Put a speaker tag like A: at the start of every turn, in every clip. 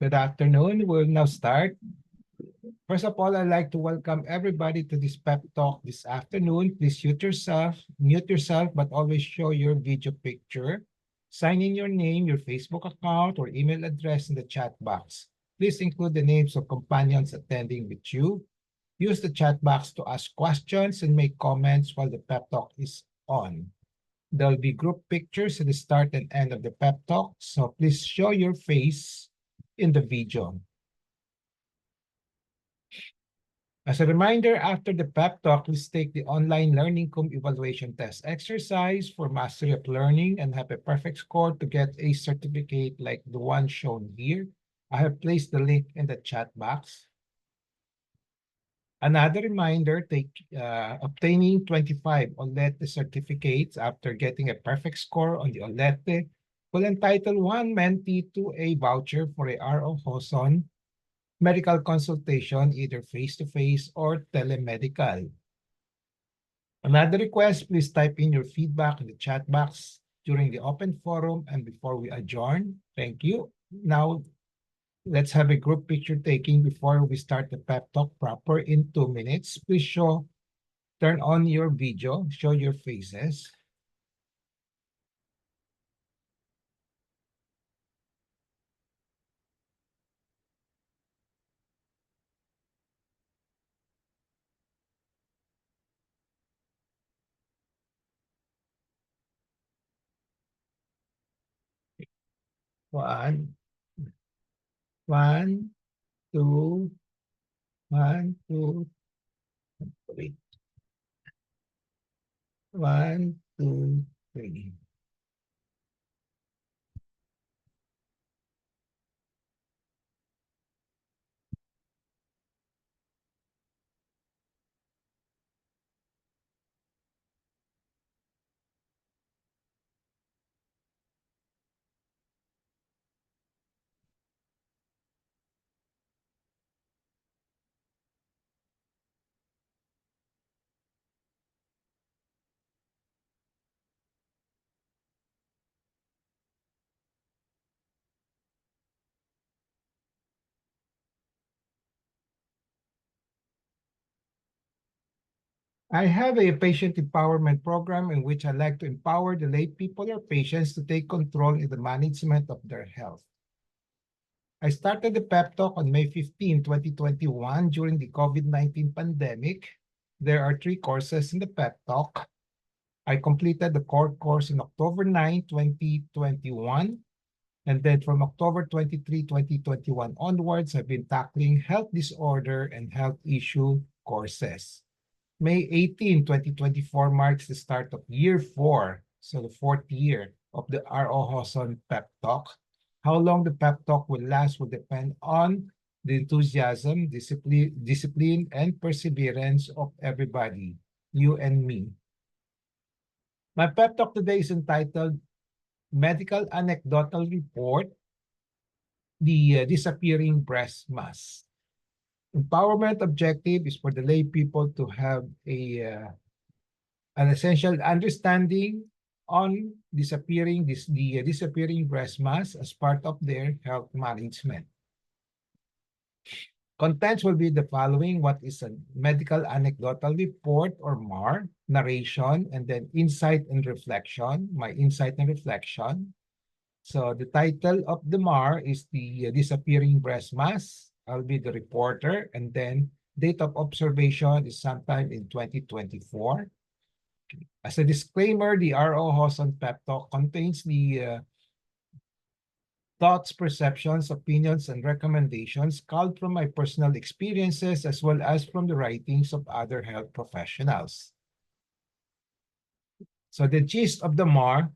A: Good afternoon. We'll now start. First of all, I'd like to welcome everybody to this pep talk this afternoon. Please mute yourself, but always show your video picture. Sign in your name, your Facebook account, or email address in the chat box. Please include the names of companions attending with you. Use the chat box to ask questions and make comments while the pep talk is on. There'll be group pictures at the start and end of the pep talk, so please show your face in the video. As a reminder, after the pep talk, please take the online Learning Com evaluation test exercise for mastery of learning and have a perfect score to get a certificate like the one shown here. I have placed the link in the chat box. Another reminder, obtaining 25 OLETE certificates after getting a perfect score on the OLETE will entitle one mentee to a voucher for a RO Hoson medical consultation, either face-to-face or telemedical. Another request, please type in your feedback in the chat box during the open forum and before we adjourn. Thank you. Now, let's have a group picture taking before we start the pep talk proper in 2 minutes. Please turn on your video, show your faces. One, one, two, one, two, three. One, two, three. I have a patient empowerment program in which I like to empower the lay people or patients to take control in the management of their health. I started the pep talk on May 15, 2021 during the COVID-19 pandemic. There are 3 courses in the pep talk. I completed the core course on October 9, 2021. And then from October 23, 2021 onwards, I've been tackling health disorder and health issue courses. May 18, 2024 marks the start of year 4, so the 4th year of the RO Hoson Pep Talk. How long the pep talk will last will depend on the enthusiasm, discipline, and perseverance of everybody, you and me. My pep talk today is entitled Medical Anecdotal Report, the Disappearing Breast Mass. Empowerment objective is for the lay people to have an essential understanding on the disappearing breast mass as part of their health management. Contents will be the following: what is a medical anecdotal report or MAR, narration, and then insight and reflection, my insight and reflection. So the title of the MAR is the disappearing breast mass. I'll be the reporter, and then date of observation is sometime in 2024. As a disclaimer, the RO Hoson Pep Talk contains the thoughts, perceptions, opinions, and recommendations culled from my personal experiences as well as from the writings of other health professionals. So the gist of the MAR,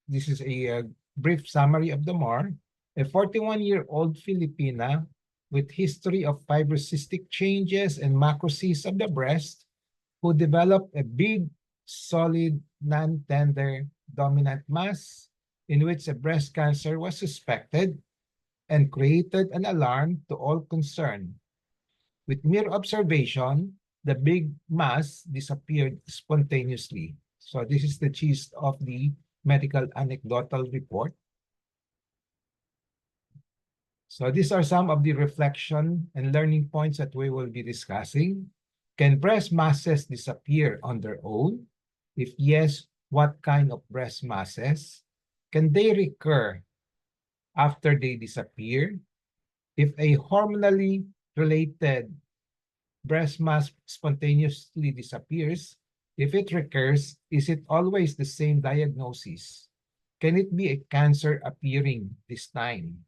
A: this is a brief summary of the MAR. A 41-year-old Filipina with history of fibrocystic changes and macrocysts of the breast who developed a big, solid, non-tender dominant mass in which a breast cancer was suspected and created an alarm to all concerned. With mere observation, the big mass disappeared spontaneously. So this is the gist of the medical anecdotal report. So these are some of the reflection and learning points that we will be discussing. Can breast masses disappear on their own? If yes, what kind of breast masses? Can they recur after they disappear? If a hormonally related breast mass spontaneously disappears, if it recurs, is it always the same diagnosis? Can it be a cancer appearing this time?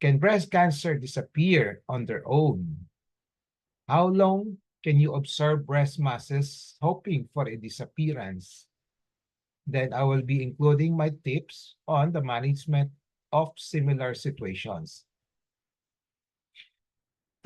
A: Can breast cancer disappear on their own? How long can you observe breast masses hoping for a disappearance? Then I will be including my tips on the management of similar situations.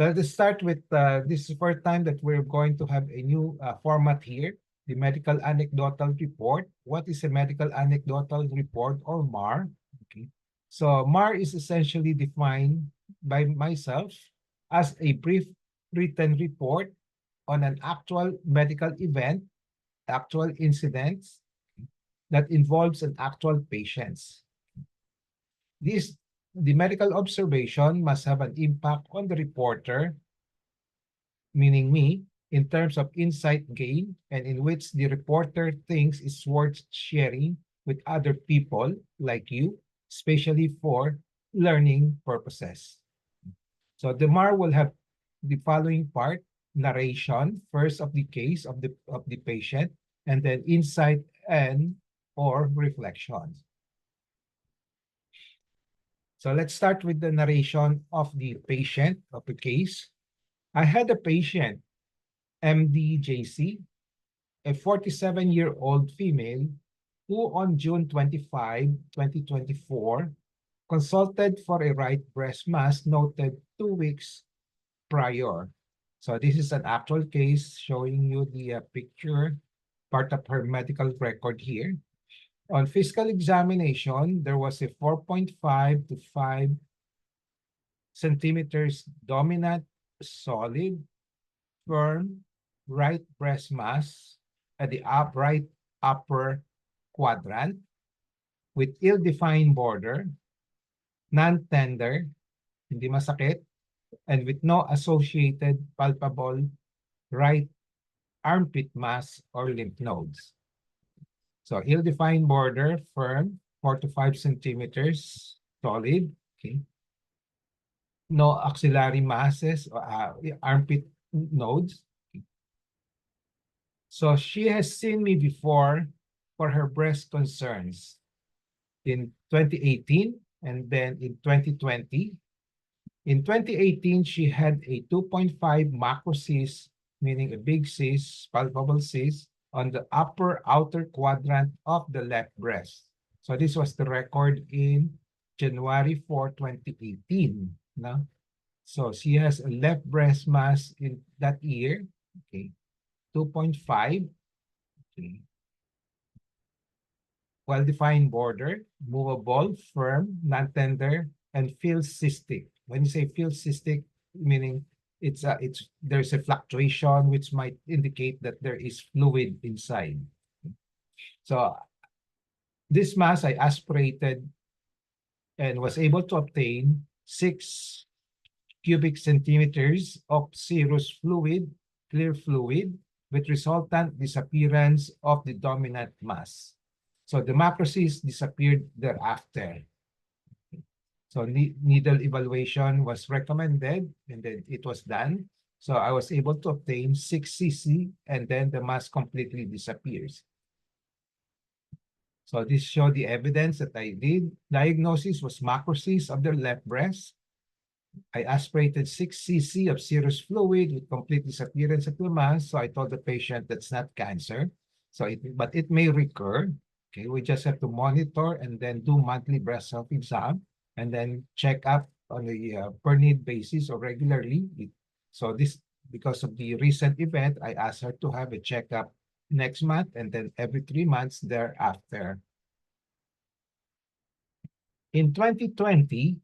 A: So let's start with this is the first time that we're going to have a new format here, the medical anecdotal report. What is a medical anecdotal report, or MAR? Okay. So MAR is essentially defined by myself as a brief written report on an actual medical event, actual incidents that involves an actual patients. The medical observation must have an impact on the reporter, meaning me, in terms of insight gain and in which the reporter thinks is worth sharing with other people like you, especially for learning purposes. So the MAR will have the following part: narration, first of the case of the patient, and then insight and or reflections. So let's start with the narration of the patient of the case. I had a patient, MDJC, a 47-year-old female who on June 25, 2024, consulted for a right breast mass noted 2 weeks prior. So this is an actual case showing you the picture, part of her medical record here. On physical examination, there was a 4.5 to 5 centimeters dominant, solid, firm right breast mass at the right upper quadrant with ill-defined border, non-tender, hindi masakit, and with no associated palpable right armpit mass or lymph nodes. So ill-defined border, firm, 4 to 5 centimeters, solid, okay. No axillary masses or armpit nodes. So she has seen me before for her breast concerns in 2018 and then in 2020. In 2018, she had a 2.5 macro cyst, meaning a big cyst, palpable cyst, on the upper outer quadrant of the left breast. So this was the record in January 4, 2018. No? So she has a left breast mass in that year, okay, 2.5, okay. Well-defined border, movable, firm, non-tender, and feels cystic. When you say feels cystic, meaning there's a fluctuation which might indicate that there is fluid inside. So this mass I aspirated and was able to obtain 6 cubic centimeters of serous fluid, clear fluid, with resultant disappearance of the dominant mass. So the macrocyst disappeared thereafter. So needle evaluation was recommended and then it was done. So I was able to obtain 6 cc and then the mass completely disappears. So this showed the evidence that I did. Diagnosis was macrocyst of the left breast. I aspirated 6 cc of serous fluid with complete disappearance of the mass. So I told the patient that's not cancer. But it may recur. Okay, we just have to monitor and then do monthly breast self-exam and then check up on a per need basis or regularly. So this, because of the recent event, I asked her to have a checkup next month and then every 3 months thereafter. In 2020,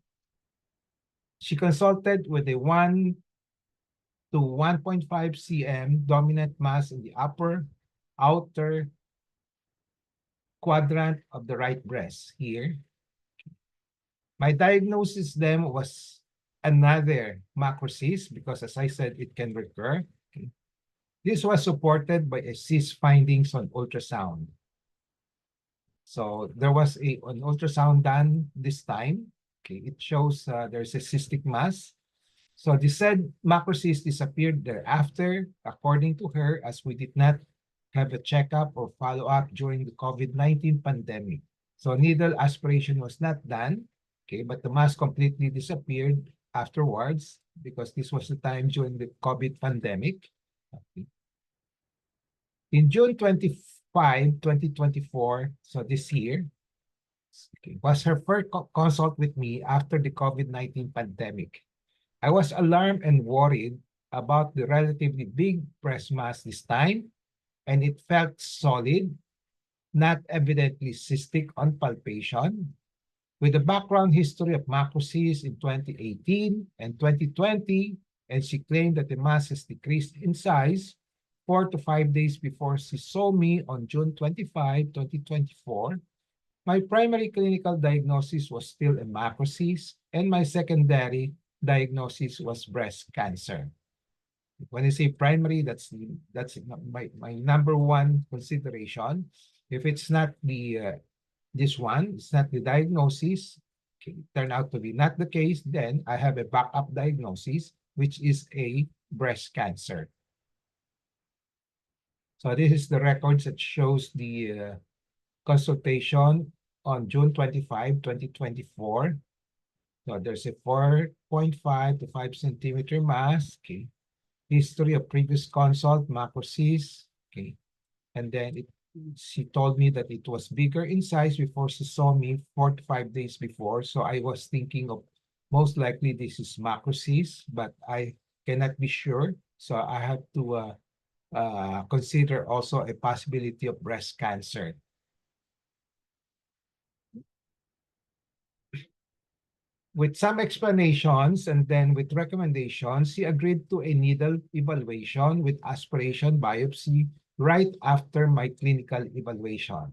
A: she consulted with a 1 to 1.5 cm dominant mass in the upper outer quadrant of the right breast here. My diagnosis then was another macrocyst because, as I said, it can recur. Okay. This was supported by a cyst findings on ultrasound. So there was an ultrasound done this time. Okay, it shows there's a cystic mass. So the said macrocyst disappeared thereafter, according to her, as we did not have a checkup or follow-up during the COVID-19 pandemic. So needle aspiration was not done, okay, but the mass completely disappeared afterwards because this was the time during the COVID pandemic. Okay. In June 25, 2024, so this year, okay, was her first consult with me after the COVID-19 pandemic. I was alarmed and worried about the relatively big breast mass this time, and it felt solid, not evidently cystic on palpation. With a background history of macrocysts in 2018 and 2020, and she claimed that the mass has decreased in size 4 to 5 days before she saw me on June 25, 2024. My primary clinical diagnosis was still a macrocyst, and my secondary diagnosis was breast cancer. When I say primary, that's my number one consideration. If it's not the this one, it's not the diagnosis, okay, turn out to be not the case, then I have a backup diagnosis, which is a breast cancer. So this is the records that shows the consultation on June 25, 2024. So there's a 4.5 to 5 centimeter mass, okay. History of previous consult, macrocyst, okay. And then she told me that it was bigger in size before she saw me 4 to 5 days before. So I was thinking of most likely this is macrocyst, but I cannot be sure. So I have to consider also a possibility of breast cancer. With some explanations and then with recommendations, he agreed to a needle evaluation with aspiration biopsy right after my clinical evaluation.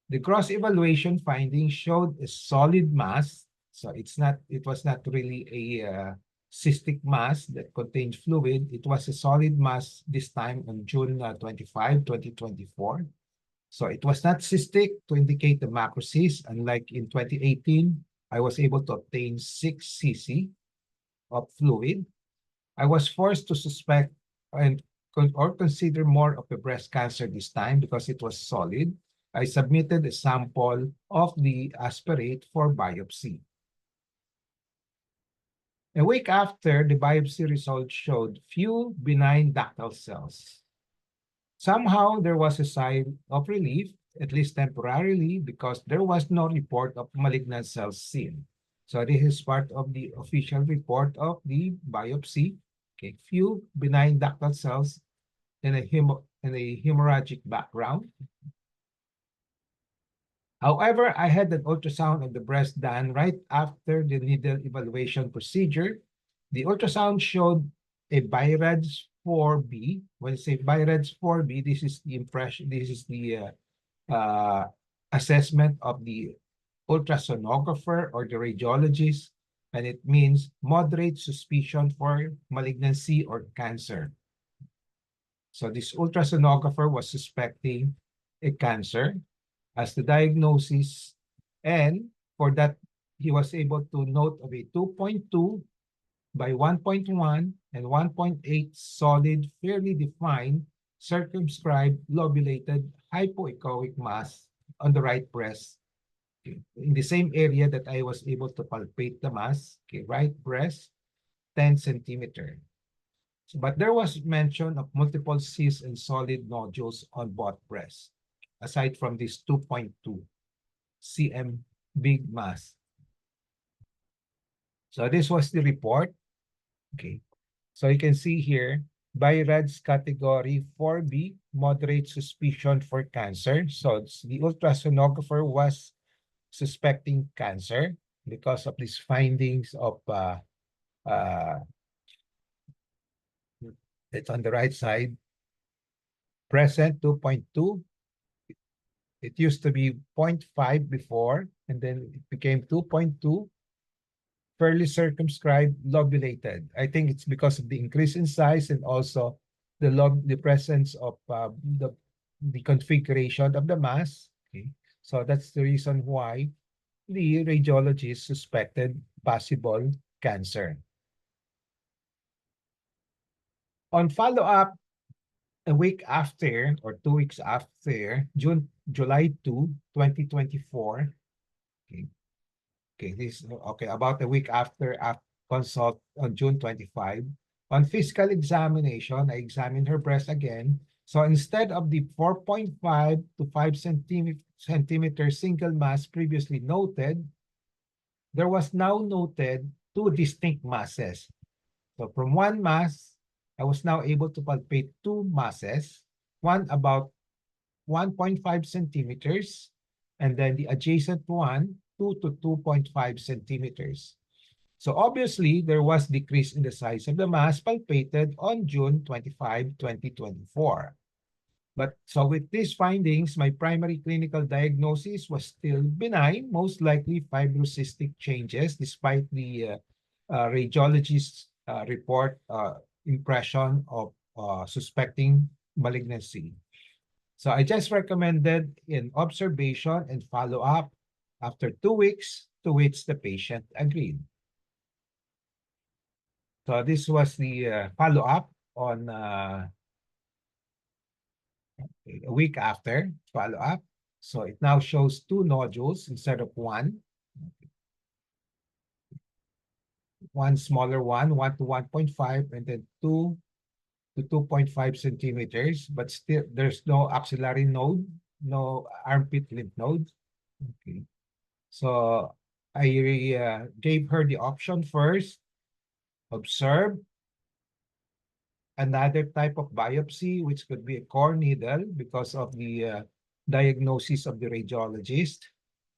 A: The cross evaluation findings showed a solid mass, so it was not really a cystic mass that contained fluid. It was a solid mass this time on June 25, 2024. So it was not cystic to indicate the macrocyst, unlike in 2018, I was able to obtain 6 cc of fluid. I was forced to suspect and or consider more of a breast cancer this time because it was solid. I submitted a sample of the aspirate for biopsy. A week after, the biopsy results showed few benign ductal cells. Somehow, there was a sign of relief, at least temporarily, because there was no report of malignant cells seen. So this is part of the official report of the biopsy. Okay, few benign ductal cells in a hemorrhagic background. However, I had an ultrasound of the breast done right after the needle evaluation procedure. The ultrasound showed a BI-RADS 4B. When I say BI-RADS 4B, this is the impression, this is the assessment of the ultrasonographer or the radiologist, and it means moderate suspicion for malignancy or cancer. So this ultrasonographer was suspecting a cancer as the diagnosis, and for that, he was able to note of a 2.2 by 1.1 and 1.8 solid, fairly defined, circumscribed, lobulated hypoechoic mass on the right breast, okay, in the same area that I was able to palpate the mass, okay, right breast, 10 centimeter. But there was mention of multiple cysts and solid nodules on both breasts, aside from this 2.2 cm big mass. So this was the report. Okay. So you can see here, BI-RADS category 4B, moderate suspicion for cancer. So the ultrasonographer was suspecting cancer because of these findings of it's on the right side, present 2.2, It used to be 0.5 before, and then it became 2.2, fairly circumscribed, lobulated. I think it's because of the increase in size and also the presence of the configuration of the mass. Okay, so that's the reason why the radiologist suspected possible cancer. On follow-up, a week after or 2 weeks after, July 2, 2024. Okay, about a week after consult on June 25. On physical examination, I examined her breast again. So instead of the 4.5 to 5 centimeter single mass previously noted, there was now noted two distinct masses. So from one mass, I was now able to palpate two masses, one about 1.5 centimeters, and then the adjacent one, 2 to 2.5 centimeters. So obviously, there was decrease in the size of the mass palpated on June 25, 2024. But so with these findings, my primary clinical diagnosis was still benign, most likely fibrocystic changes, despite the radiologist's report impression of suspecting malignancy. So I just recommended in observation and follow-up after 2 weeks, to which the patient agreed. So this was the follow-up on a week after follow-up. So it now shows 2 nodules instead of 1. One smaller one, 1 to 1.5, and then 2 to 2.5 centimeters, but still there's no axillary node, no armpit lymph node. Okay. So I gave her the option first, observe another type of biopsy, which could be a core needle because of the diagnosis of the radiologist.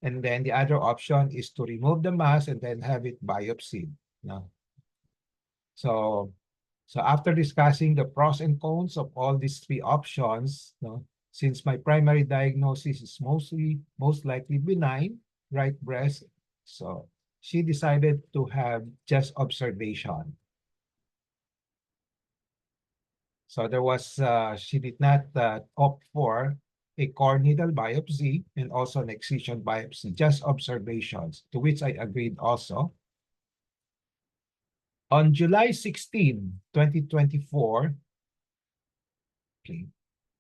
A: And then the other option is to remove the mass and then have it biopsied. No? So after discussing the pros and cons of all these 3 options, no, since my primary diagnosis is most likely benign, right breast, so she decided to have just observation. So there was, she did not opt for a core needle biopsy and also an excision biopsy, just observations, to which I agreed also. On July 16, 2024, okay,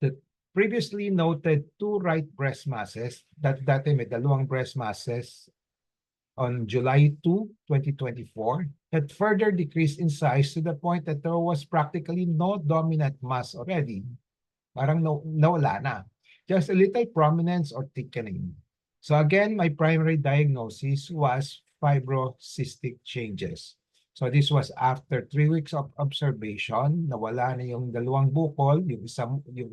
A: the previously noted 2 right breast masses, that dati may dalawang breast masses on July 2, 2024, had further decreased in size to the point that there was practically no dominant mass already. Parang nawala na. Just a little prominence or thickening. So again, my primary diagnosis was fibrocystic changes. So this was after 3 weeks of observation, nawala na yung dalawang bukol, yung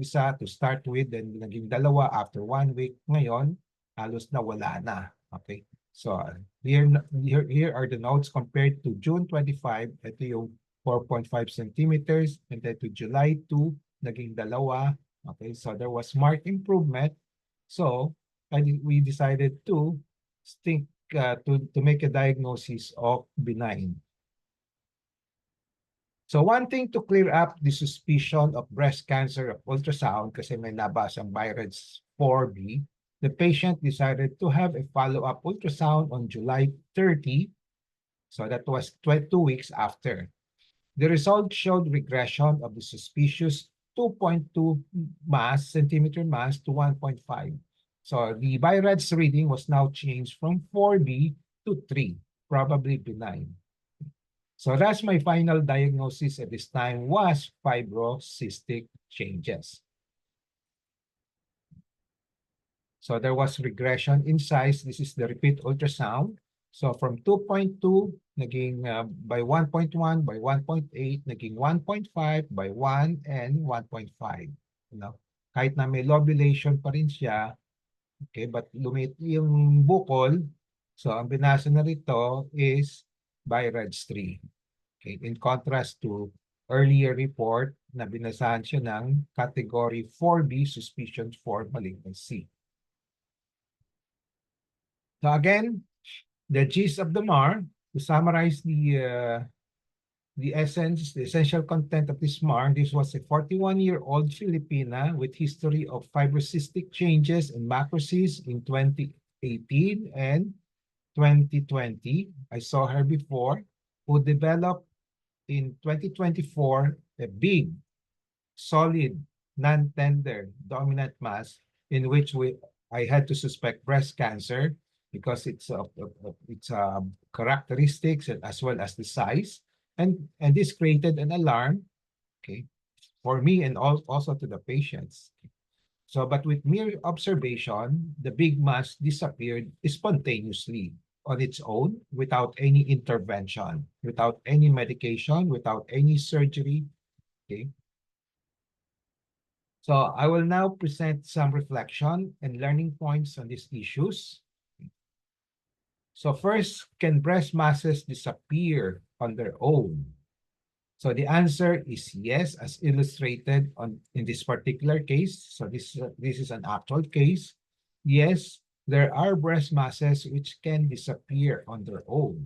A: isa to start with, then naging dalawa after 1 week. Ngayon, halos nawala na. Okay. So here are the notes compared to June 25, ito yung 4.5 centimeters, and then to July 2, naging dalawa. Okay, so there was marked improvement. So we decided to think to make a diagnosis of benign. So one thing to clear up the suspicion of breast cancer of ultrasound, kasi may nabasang BI-RADS 4B, the patient decided to have a follow-up ultrasound on July 30. So that was 2 weeks after. The result showed regression of the suspicious 2.2 centimeter mass to 1.5. So the BI-RADS reading was now changed from 4B to 3, probably benign. So that's my final diagnosis at this time was fibrocystic changes. So there was regression in size. This is the repeat ultrasound. So from 2.2, naging by 1.1, by 1.8, naging 1.5, by 1, and 1.5. You know, kahit na may lobulation pa rin siya, okay, but lumit yung bukol. So ang binasa na rito is BI-RADS 3. Okay, in contrast to earlier report na binasahan siya ng category 4B, suspicion for malignancy. So again, the gist of the MAR, to summarize the essence, the essential content of this MAR, this was a 41-year-old Filipina with history of fibrocystic changes and macrocysts in 2018 and 2020. I saw her before, who developed in 2024 a big, solid, non-tender dominant mass in which I had to suspect breast cancer because its characteristics and as well as the size, and this created an alarm, okay, for me and also to the patients. So, but with mere observation, the big mass disappeared spontaneously on its own without any intervention, without any medication, without any surgery. Okay. So I will now present some reflection and learning points on these issues. So first, can breast masses disappear on their own? So the answer is yes, as illustrated in this particular case. So this is an actual case. Yes, there are breast masses which can disappear on their own.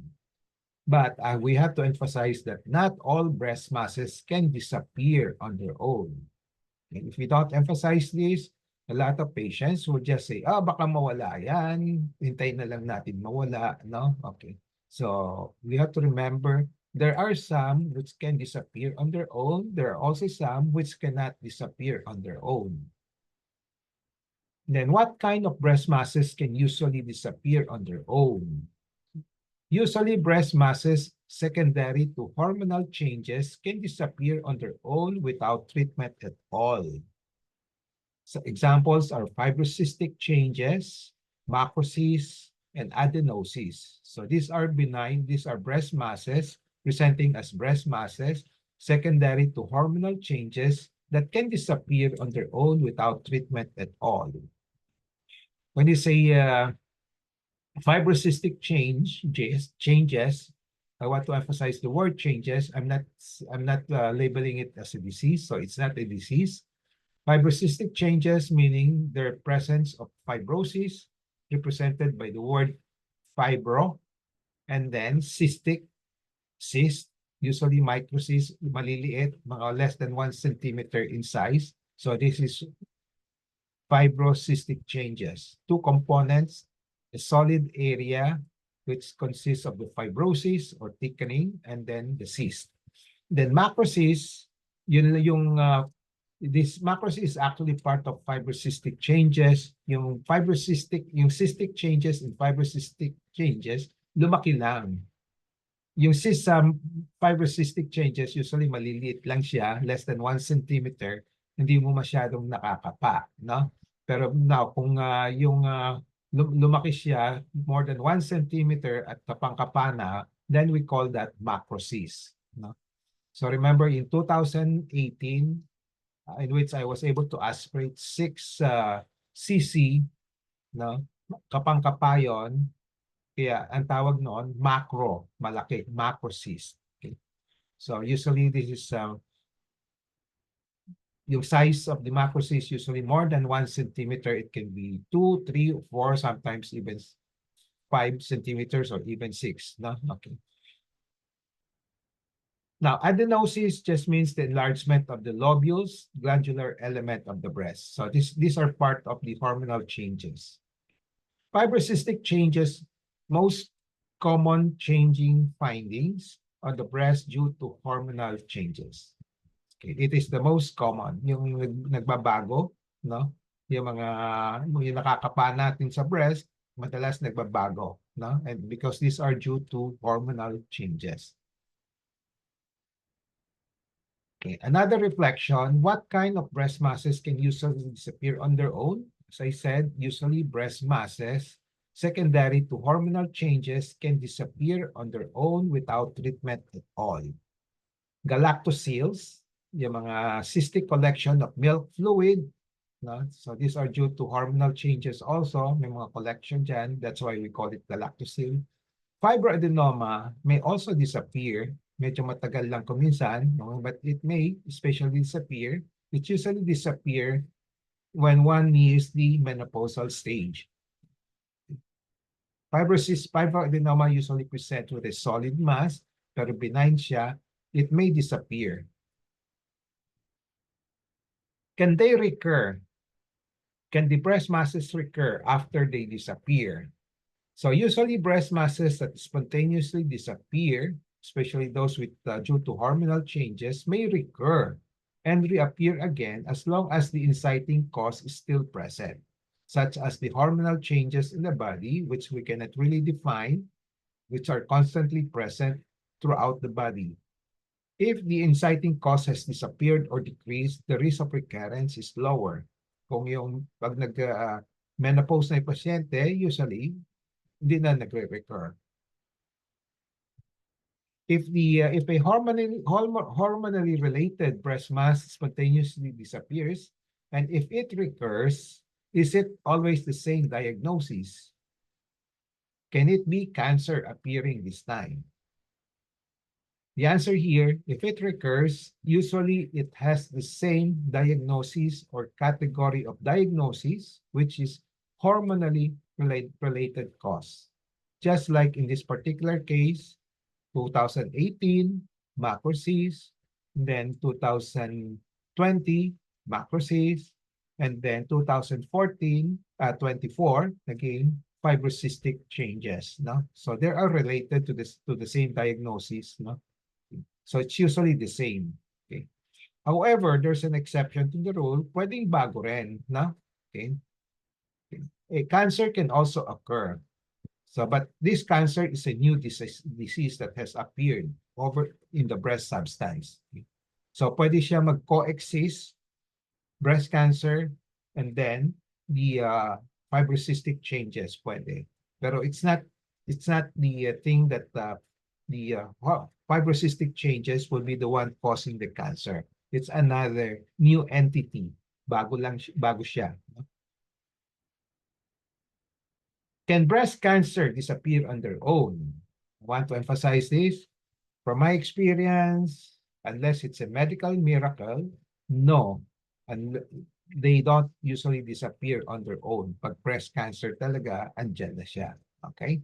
A: But we have to emphasize that not all breast masses can disappear on their own. And if we don't emphasize this, a lot of patients will just say, baka mawala yan. Hintayin na lang natin mawala, no? Okay. So we have to remember there are some which can disappear on their own. There are also some which cannot disappear on their own. Then what kind of breast masses can usually disappear on their own? Usually breast masses secondary to hormonal changes can disappear on their own without treatment at all. So examples are fibrocystic changes, macrocysts, and adenosis. So these are benign, these are breast masses presenting as breast masses secondary to hormonal changes that can disappear on their own without treatment at all. When you say fibrocystic changes, I want to emphasize the word changes. I'm not labeling it as a disease, so it's not a disease. Fibrocystic changes meaning their presence of fibrosis, represented by the word fibro, and then cystic, cyst, usually microcyst, maliliit, mga less than 1 centimeter in size. So this is fibrocystic changes. Two components, a solid area, which consists of the fibrosis or thickening, and then the cyst. Then macrocyst, this macrocyst is actually part of fibrocystic changes. Yung cystic changes and fibrocystic changes, lumaki lang. Yung fibrocystic changes, usually maliliit lang siya, less than 1 centimeter, hindi mo masyadong nakakapa, no? Pero now, kung lumaki siya more than 1 centimeter at kapang-kapa na, then we call that macrocyst, no? So remember in 2018, in which I was able to aspirate 6 cc, no? Kapang-kapa yun. Kaya ang tawag noon, macro, malaki, macrocyst. Okay. So usually this is yung size of the macrocyst usually more than 1 centimeter. It can be 2, 3, 4, sometimes even 5 centimeters or even 6. No? Okay. Now, adenosis just means the enlargement of the lobules, glandular element of the breast. So these are part of the hormonal changes. Fibrocystic changes, most common changing findings on the breast due to hormonal changes. Okay, it is the most common, yung nagbabago, no? Yung nakakapa natin sa breast, madalas nagbabago, no? And because these are due to hormonal changes. Okay, another reflection, what kind of breast masses can usually disappear on their own? As I said, usually breast masses secondary to hormonal changes can disappear on their own without treatment at all. Galactoseals, yung mga cystic collection of milk fluid, no? So these are due to hormonal changes also, may mga collection dyan, that's why we call it galactoseel. Fibroadenoma may also disappear, medyo matagal lang kuminsan, no? But it may especially disappear. It usually disappear when one nears the menopausal stage. fibroadenoma usually present with a solid mass, pero benign siya, it may disappear. Can they recur? Can the breast masses recur after they disappear? So usually breast masses that spontaneously disappear, especially those with due to hormonal changes, may recur and reappear again as long as the inciting cause is still present, such as the hormonal changes in the body, which we cannot really define, which are constantly present throughout the body. If the inciting cause has disappeared or decreased, the risk of recurrence is lower. Kung yung pag nag-menopause na yung pasyente, usually, hindi na nagre-recur. If a hormonally related breast mass spontaneously disappears, and if it recurs, is it always the same diagnosis? Can it be cancer appearing this time? The answer here, if it recurs, usually it has the same diagnosis or category of diagnosis, which is hormonally related cause. Just like in this particular case, 2018, macrocyst, then 2020, macrocyst, and then 2014, 24, again, fibrocystic changes. No? So they are related to the same diagnosis. No? So it's usually the same. Okay. However, there's an exception to the rule. Pwedeng bago rin. No? Okay. A cancer can also occur. So, but this cancer is a new disease that has appeared over in the breast substance. Okay. So, pwede siya mag-coexist, breast cancer, and then the fibrocystic changes, pwede. Pero it's not the thing that fibrocystic changes will be the one causing the cancer. It's another new entity. Bago siya. Can breast cancer disappear on their own? I want to emphasize this. From my experience, unless it's a medical miracle, no. And they don't usually disappear on their own. Pag breast cancer talaga, andyan na siya. Okay?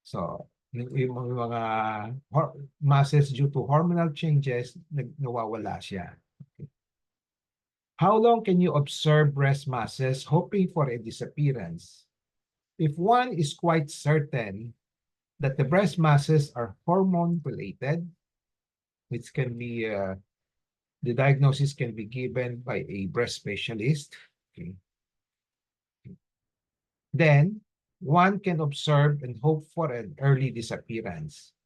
A: So, yung mga masses due to hormonal changes, nawawala siya. Okay. How long can you observe breast masses hoping for a disappearance? If one is quite certain that the breast masses are hormone-related, which can be, the diagnosis can be given by a breast specialist, okay. Then one can observe and hope for an early disappearance.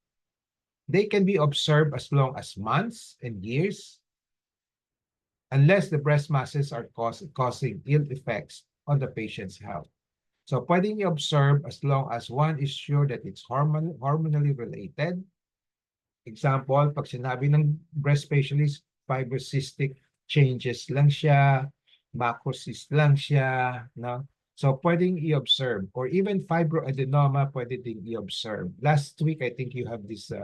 A: They can be observed as long as months and years, unless the breast masses are causing ill effects on the patient's health. So pwedeng i-observe as long as one is sure that it's hormonally related. Example, pag sinabi ng breast specialist, fibrocystic changes lang siya, macrocyst lang siya, no? So pwedeng i-observe, or even fibroadenoma pwede ding i-observe. Last week, I think you have this,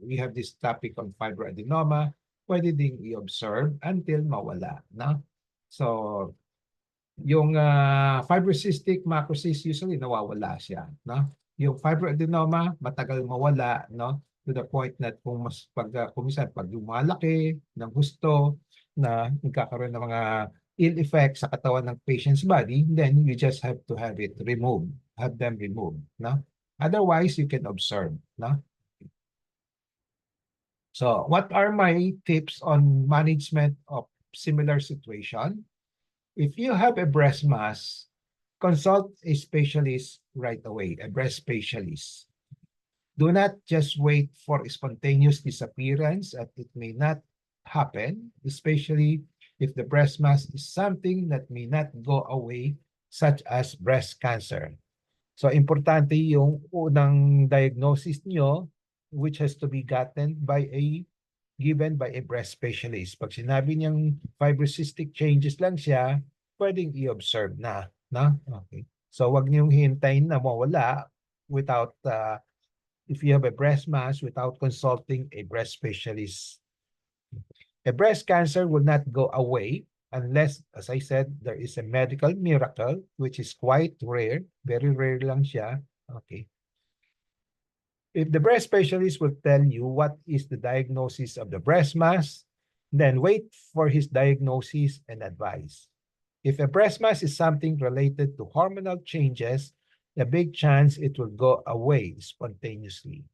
A: we have this topic on fibroadenoma, pwede ding i-observe until mawala, no? So yung fibrocystic macrocyst usually nawawala siya, no? Yung fibroadenoma matagal mawala, no? To the point that kung pag lumalaki ng husto na nagkakaroon ng mga ill effects sa katawan ng patient's body, then you just have to have it removed, have them removed, no? Otherwise, you can observe, no? So, what are my tips on management of similar situation? If you have a breast mass, consult a specialist right away, a breast specialist. Do not just wait for a spontaneous disappearance, as it may not happen, especially if the breast mass is something that may not go away, such as breast cancer. So, importante yung unang diagnosis nyo, which has to be given by a breast specialist. Pag sinabi niyang fibrocystic changes lang siya, pwedeng i-observe na. Okay. So, wag niyong hintayin na mawala without, if you have a breast mass, without consulting a breast specialist. A breast cancer will not go away unless, as I said, there is a medical miracle, which is quite rare. Very rare lang siya. Okay. If the breast specialist will tell you what is the diagnosis of the breast mass, then wait for his diagnosis and advice. If a breast mass is something related to hormonal changes, a big chance it will go away spontaneously.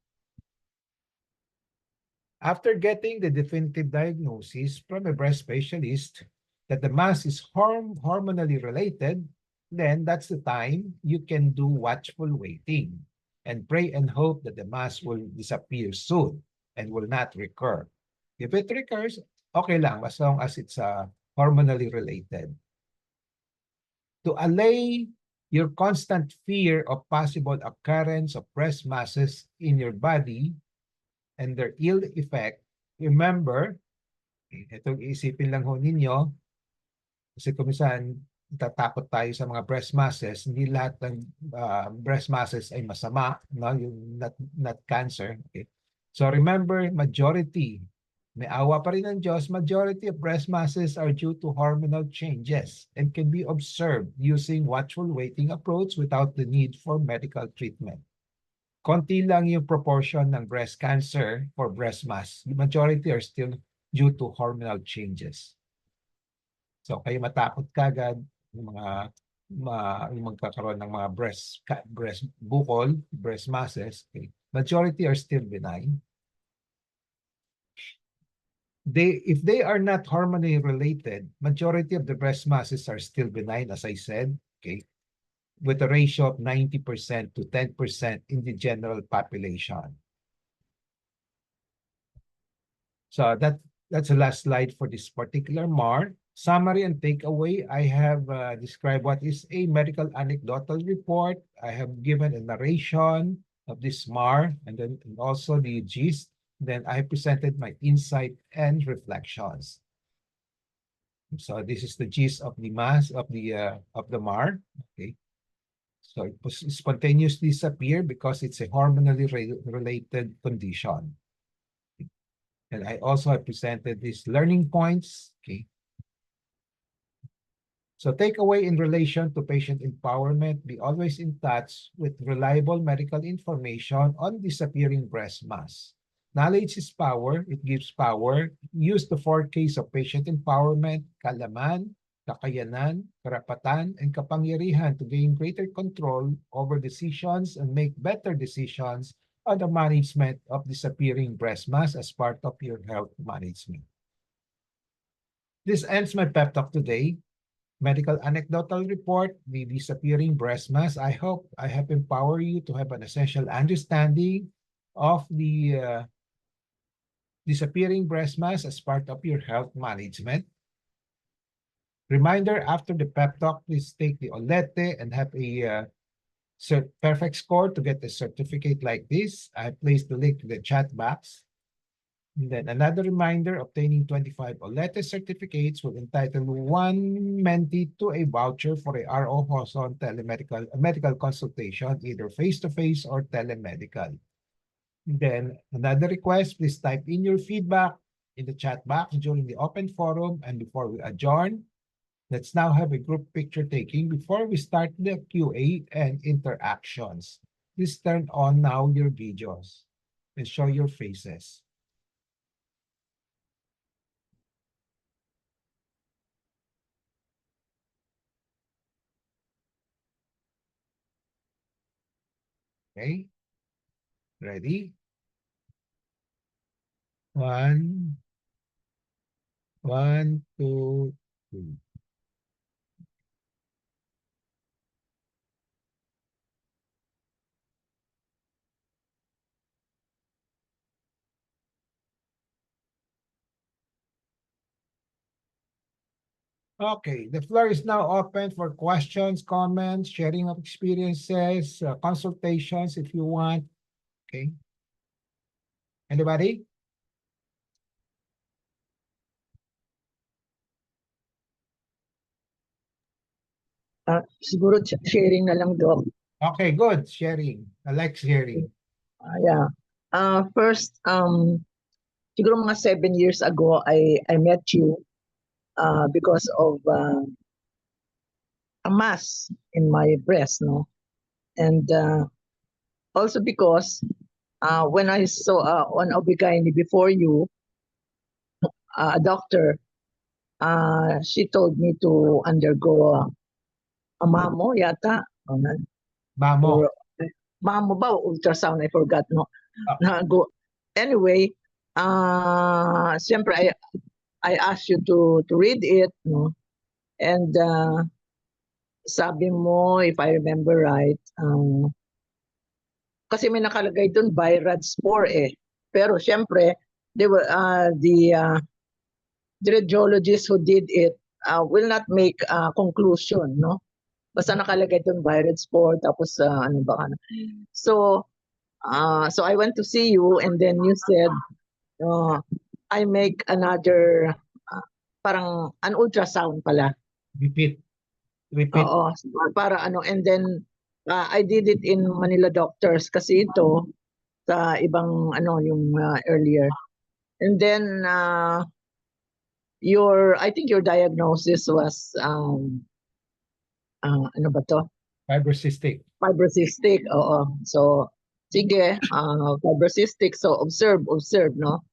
A: After getting the definitive diagnosis from a breast specialist that the mass is hormonally related, then that's the time you can do watchful waiting and pray and hope that the mass will disappear soon and will not recur. If it recurs, okay lang, as long as it's hormonally related. To allay your constant fear of possible occurrence of breast masses in your body and their ill effect, remember, itong isipin lang ho ninyo, kasi kung minsan tatakot tayo sa mga breast masses, hindi lahat ng breast masses ay masama, no? Yung not cancer. Okay? So remember, majority, may awa pa rin ng Diyos, majority of breast masses are due to hormonal changes and can be observed using watchful waiting approach without the need for medical treatment. Konti lang yung proportion ng breast cancer for breast mass. The majority are still due to hormonal changes. So kayo matakot kagad yung mga yung magkakaroon ng mga breast bukol, breast masses. Okay. Majority are still benign. If they are not hormonally related, majority of the breast masses are still benign, as I said, okay, with a ratio of 90% to 10% in the general population. So that's the last slide for this particular MAR. Summary and takeaway, I have described what is a medical anecdotal report. I have given a narration of this MAR and then also the gist. Then I presented my insight and reflections. So this is the gist of the mass of the MAR. Okay. So it was spontaneously disappear because it's a hormonally related condition. And I also have presented these learning points. Okay. So takeaway in relation to patient empowerment, be always in touch with reliable medical information on disappearing breast mass. Knowledge is power. It gives power. Use the 4 Ks of patient empowerment: kaalaman, kakayanan, karapatan, and kapangyarihan to gain greater control over decisions and make better decisions on the management of disappearing breast mass as part of your health management. This ends my pep talk today. Medical anecdotal report, the disappearing breast mass. I hope I have empowered you to have an essential understanding of the disappearing breast mass as part of your health management. Reminder, after the pep talk, please take the Olete and have a perfect score to get a certificate like this. I placed the link in the chat box. And then another reminder, obtaining 25 Olete certificates will entitle one mentee to a voucher for a RO Hoson medical consultation, either face-to-face or telemedical. Then another request, please type in your feedback in the chat box during the open forum. And before we adjourn, let's now have a group picture taking before we start the QA and interactions. Please turn on now your videos and show your faces. Okay, ready? One, 2, 3. Okay, the floor is now open for questions, comments, sharing of experiences, consultations if you want. Okay. Anybody?
B: Siguro sharing na lang, Doc.
A: Okay, good. Sharing. I like sharing.
B: Yeah. First, siguro mga 7 years ago, I met you because of a mass in my breast, no? And also because when I saw on OB/GYN before you, a doctor, she told me to undergo a mammo yata.
A: Mamo.
B: Or mammo ba o ultrasound, I forgot, no.
A: Ah.
B: Anyway, siyempre I asked you to read it, no. And sabi mo, if I remember right, kasi may nakalagay doon Viradspor eh. Pero siyempre, the radiologist who did it will not make a conclusion, no? Basta nakalagay doon Viradspor, tapos ano ba ano. So I went to see you, and then you said, I make another, parang an ultrasound pala.
A: Repeat.
B: Oo, para ano, and then I did it in Manila Doctors kasi ito sa ibang ano yung earlier. And then I think your diagnosis was ano ba to?
A: Fibrocystic.
B: Fibrocystic, oo. So sige, fibrocystic, so observe, no?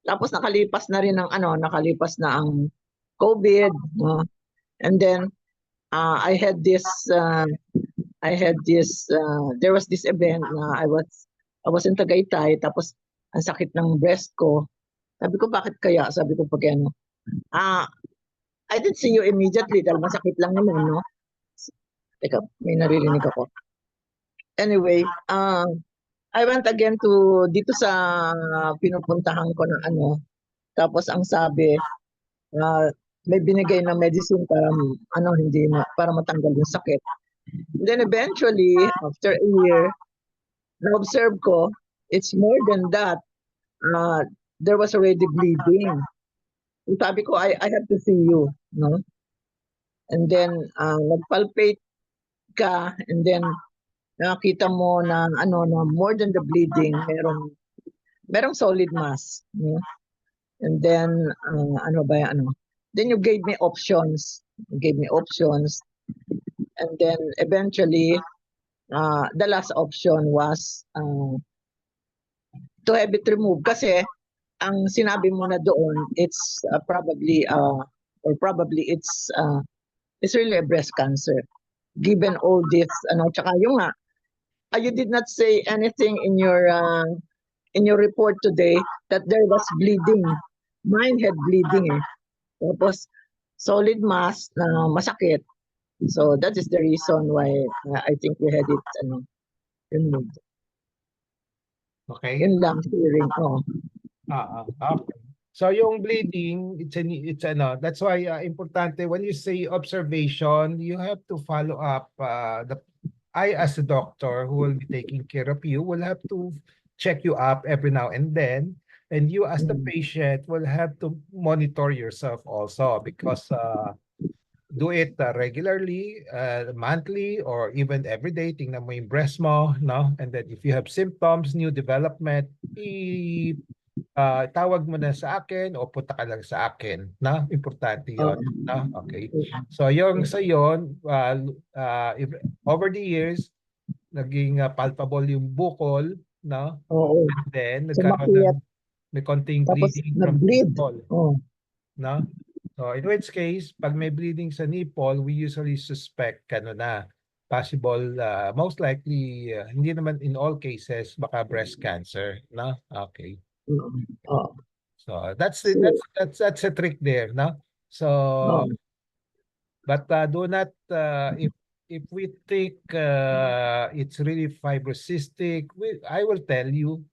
B: Tapos nakalipas na rin nakalipas na ang COVID, no? And then I had this there was this event na I was in Tagaytay, tapos ang sakit ng breast ko. Sabi ko, bakit kaya? Sabi ko, pag ano. I didn't see you immediately dahil masakit lang naman, no? Teka, may naririnig ako. Anyway, I went again to dito sa pinupuntahan ko ng ano. Tapos ang sabi, may binigay na medicine para para matanggal yung sakit. And then eventually, after a year, na-observe ko, it's more than that. There was already bleeding. Sabi ko, I have to see you, no? And then nagpalpate ka, and then nakita mo na na more than the bleeding, merong solid mass, no? And then then you gave me options. And then eventually the last option was to have it removed kasi ang sinabi mo na doon, it's probably it's really a breast cancer. Given all this, tsaka yung you did not say anything in your report today that there was bleeding. Mine had bleeding eh. Tapos solid mass na masakit. So that is the reason why I think we had it removed.
A: Okay.
B: Yun lang, hearing.
A: Okay. So yung bleeding, it's that's why importante when you say observation, you have to follow up. I as a doctor who will be taking care of you will have to check you up every now and then, and you as the patient will have to monitor yourself also, because do it regularly, monthly, or even every day. Tingnan mo yung breast mo, no? And then if you have symptoms, new development, tawag mo na sa akin o punta ka lang sa akin, na importante yon, no? Okay. So yung sa yon, over the years naging palpable yung bukol, no?
B: Oo.
A: And then
B: Sumakit.
A: may konting
B: Tapos
A: bleeding from
B: nag-bleed.
A: nipple, no? So in which case, pag may bleeding sa nipple, we usually suspect possible, most likely, hindi naman in all cases, baka breast cancer, no? Okay. So that's a trick there, no? So but do not if we think it's really fibrocystic, I will tell you,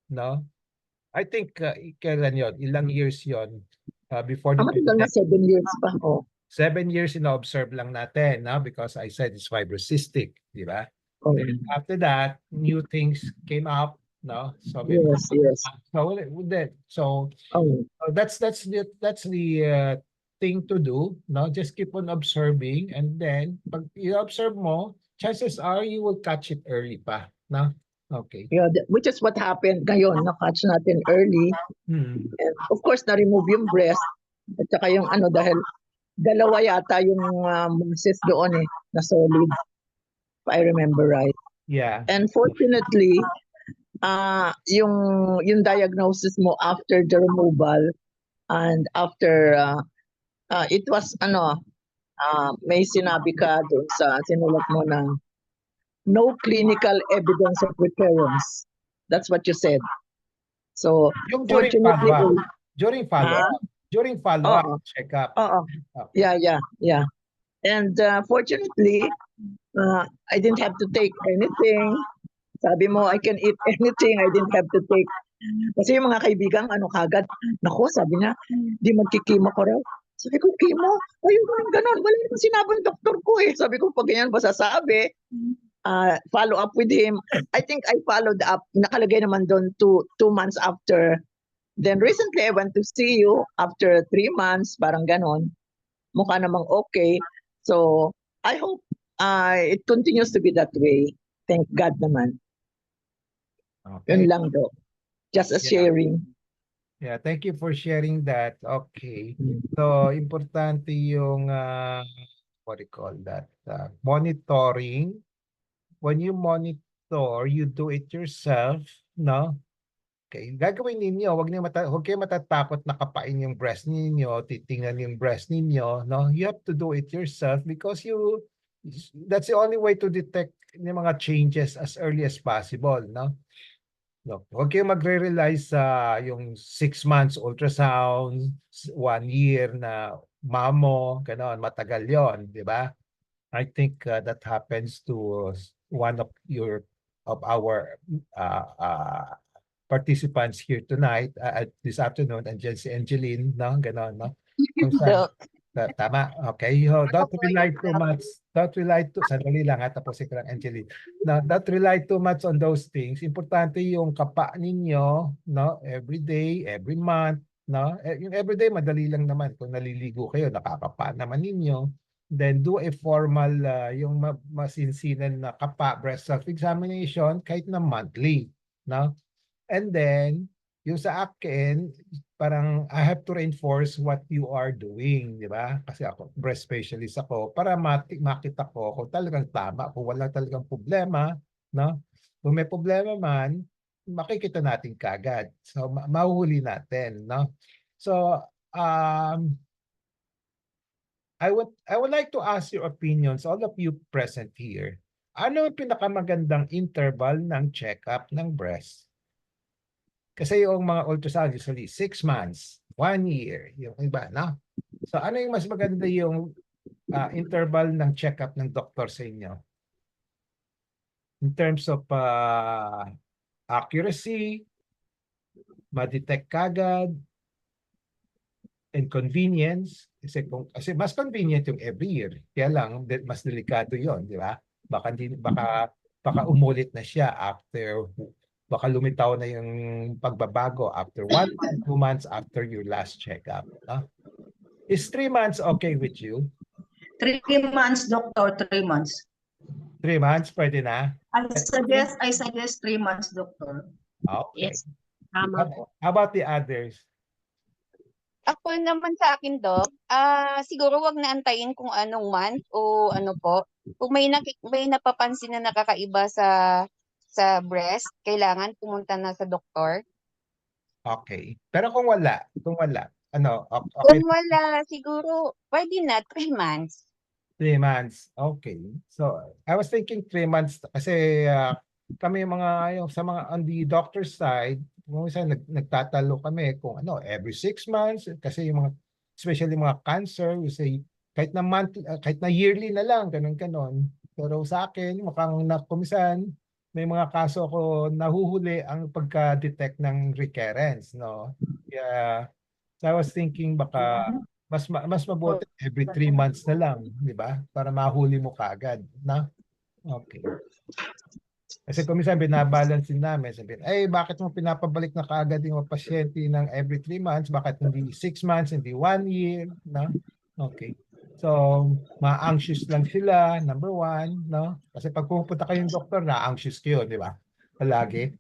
A: no? I think kailan yon, ilang years yon before the
B: matagal na 7 years pa.
A: 7 years in-observe lang natin, no? Because I said it's fibrocystic, di ba? Then after that, new things came up, no? So
B: Yes.
A: So that's the thing to do, no? Just keep on observing, and then pag i-observe mo, chances are you will catch it early pa, no? Okay.
B: Yeah, which is what happened ngayon, na-catch natin early. And of course, na-remove yung breast, at saka yung dahil dalawa yata yung masses doon na solid, if I remember right.
A: Yeah.
B: And fortunately, yung diagnosis mo after the removal and after it was may sinabi ka doon sa sinulat mo na no clinical evidence of recurrence. That's what you said. So,
A: Yung
B: fortunately,
A: during
B: ah,
A: follow-up,
B: oo,
A: check-up.
B: oo,
A: Okay.
B: yeah. And fortunately, I didn't have to take anything. Sabi mo, I can eat anything. I didn't have to take. Kasi yung mga kaibigan, kagad, nako, sabi niya, di magkikimo ko raw. Sabi ko, chemo? Ayun, ganun. Wala naman sinabi ng doktor ko eh. Sabi ko, pag ganyan ba sasabi, follow up with him. I think I followed up. Nakalagay naman doon 2 months after. Then recently, I went to see you after 3 months, parang ganon. Mukha namang okay. So, I hope it continues to be that way. Thank God naman.
A: Okay.
B: Yun lang do. Just a
A: Yeah.
B: sharing.
A: Yeah, thank you for sharing that. Okay. So, importante yung what do you call that? Monitoring. When you monitor, you do it yourself, no? Okay, gagawin ninyo, huwag kayo matatakot na kapain yung breast ninyo, titingnan yung breast ninyo, no? You have to do it yourself because that's the only way to detect yung mga changes as early as possible, no? No, huwag kayo magre-rely sa yung 6 months ultrasound, 1 year na mamo, gano'n, matagal yon, di ba? I think that happens to one of our participants here tonight, at this afternoon, and si Angeline, no? Ganon, no? Kung saan, tama, okay. Don't rely too much. Sandali lang ha, tapusin ko lang, Angeline. No, don't rely too much on those things. Importante yung kapa ninyo, no? Every day, every month, no? Yung every day, madali lang naman. Kung naliligo kayo, nakakapa naman ninyo. Then do a formal, yung masinsinan na kapa, breast self-examination, kahit na monthly, no? And then, yung sa akin, parang I have to reinforce what you are doing, di ba? Kasi ako, breast specialist ako, para makita ko kung talagang tama, kung wala talagang problema, no? Kung may problema man, makikita natin kagad. So, mahuhuli natin, no? So, I would like to ask your opinions, all of you present here. Ano ang pinakamagandang interval ng check-up ng breast? Kasi yung mga ultrasound usually 6 months, 1 year, yung iba, no? So ano yung mas maganda yung interval ng check-up ng doktor sa inyo? In terms of accuracy, ma-detect kagad, and convenience, kasi mas convenient yung every year. Kaya lang, mas delikado yon, di ba? Baka umulit na siya after, baka lumitaw na yung pagbabago after 1 month, 2 months after your last checkup. Is 3 months okay with you?
C: 3 months, doctor, 3 months.
A: 3 months, pwede na?
C: I suggest 3 months, doctor.
A: Okay.
D: Yes, tama po.
A: How about the others?
D: Ako naman sa akin, Doc, siguro wag na antayin kung anong month o ano po. Kung may napapansin na nakakaiba sa breast, kailangan pumunta na sa doktor.
A: Okay. Pero kung wala, ano, okay,
D: Kung wala, siguro pwede na 3 months.
A: 3 months. Okay. So, I was thinking 3 months kasi kami yung sa mga on the doctor side, kung isa nagtatalo kami kung ano, every 6 months kasi yung mga especially mga cancer, we say kahit na kahit na yearly na lang, ganun. Pero sa akin, mukhang kumisan may mga kaso ko nahuhuli ang pagka-detect ng recurrence, no? Kaya so I was thinking baka mas mabuti every 3 months na lang, di ba? Para mahuli mo kaagad, na? Okay. Kasi kung minsan binabalance din namin, sabihin, bakit mo pinapabalik na kaagad yung pasyente ng every 3 months? Bakit hindi 6 months, hindi 1 year, no? Okay. So, ma-anxious lang sila, number 1, no? Kasi pag pupunta kayong doktor, na-anxious kayo, di ba? Palagi.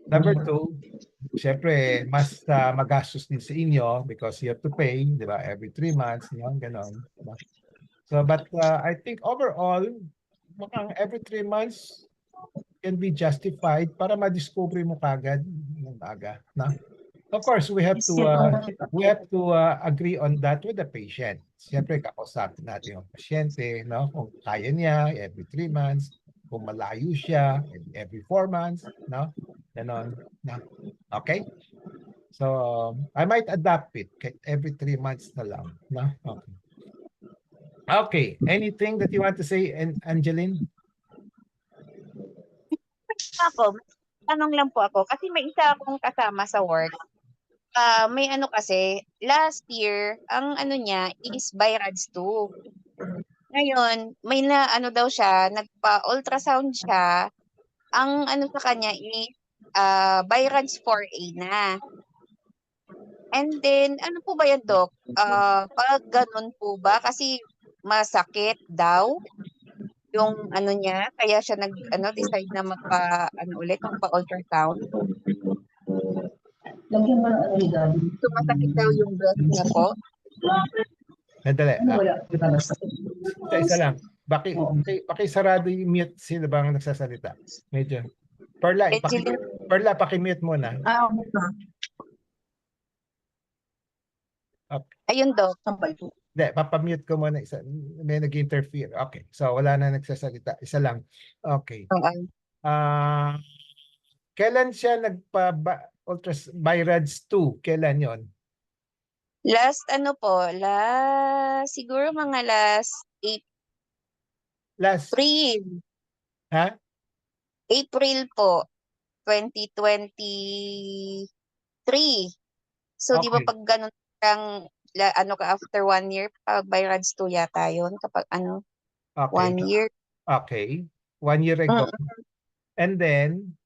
A: Number 2, syempre, mas magastos din sa inyo because you have to pay, di ba? Every 3 months, yun, ganon. Diba? So, but I think overall, mukhang every 3 months, can be justified para madiscover mo kagad ng aga, no? Of course, we have to agree on that with the patient. Siyempre, kakausapin natin yung pasyente, no? Kung kaya niya every 3 months, kung malayo siya every 4 months, no? Ganon, no? Okay? So, I might adapt it every 3 months na lang, no? Okay. Okay, anything that you want to say, Angeline?
D: Ako, tanong lang po ako kasi may isa akong kasama sa work. May ano kasi, last year, ang ano niya is BI-RADS 2. Ngayon, may na ano daw siya, nagpa-ultrasound siya. Ang ano sa kanya is BI-RADS 4A na. And then, ano po ba yan, Doc? Pag ganun po ba? Kasi masakit daw yung ano niya, kaya siya decide na magpa-ultrasound.
C: Lagyan mo ng ano ni Gabi.
D: So, masakit daw yung breast niya po.
A: Nadali.
C: Ano wala?
A: Isa lang. Pakisarado yung mute sila bang nagsasalita. Medyo. Perla, pakimute mo na.
D: Ayun, Doc.
A: Hindi, papamute ko muna isa. May nag-interfere. Okay. So, wala na nagsasalita. Isa lang. Okay. Kailan siya BI-RADS 2? Kailan yon?
D: Last siguro mga last April.
A: Ha?
D: April po, 2023. So, di ba
A: Okay.
D: pag ganun kang after 1 year, pag BI-RADS 2 yata yun, kapag
A: Okay.
D: 1 year.
A: Okay. 1 year ago. And then,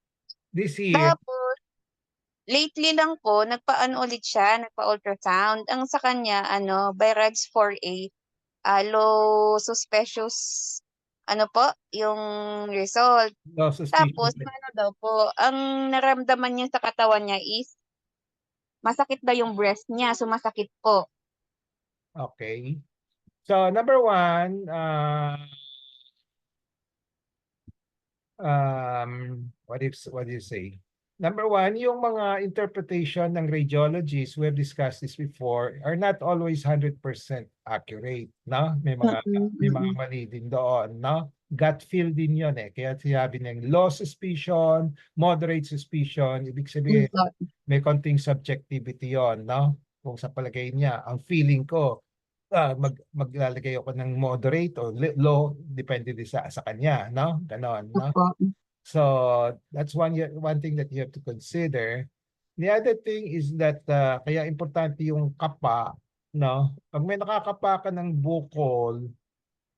A: this year,
D: Tapos, lately lang po, nagpa-ultrasound. Ang sa kanya, BI-RADS 4A, low suspicious, yung result.
A: no suspicion.
D: Tapos, daw po, ang naramdaman niya sa katawan niya is, masakit daw yung breast niya, so masakit po.
A: Okay. So, number 1, what do you say? Number 1, yung mga interpretation ng radiologists, we have discussed this before, are not always 100% accurate, no? May mga mali din doon, no? Gut feel din yun eh. Kaya sinabi ng low suspicion, moderate suspicion, ibig sabihin, may konting subjectivity yon, no? Kung sa palagay niya, ang feeling ko, maglalagay ako ng moderate o low, depende din sa kanya, no? Ganon, no? So that's one thing that you have to consider. The other thing is that kaya importante yung kapa, no? Pag may nakakapa ka ng bukol,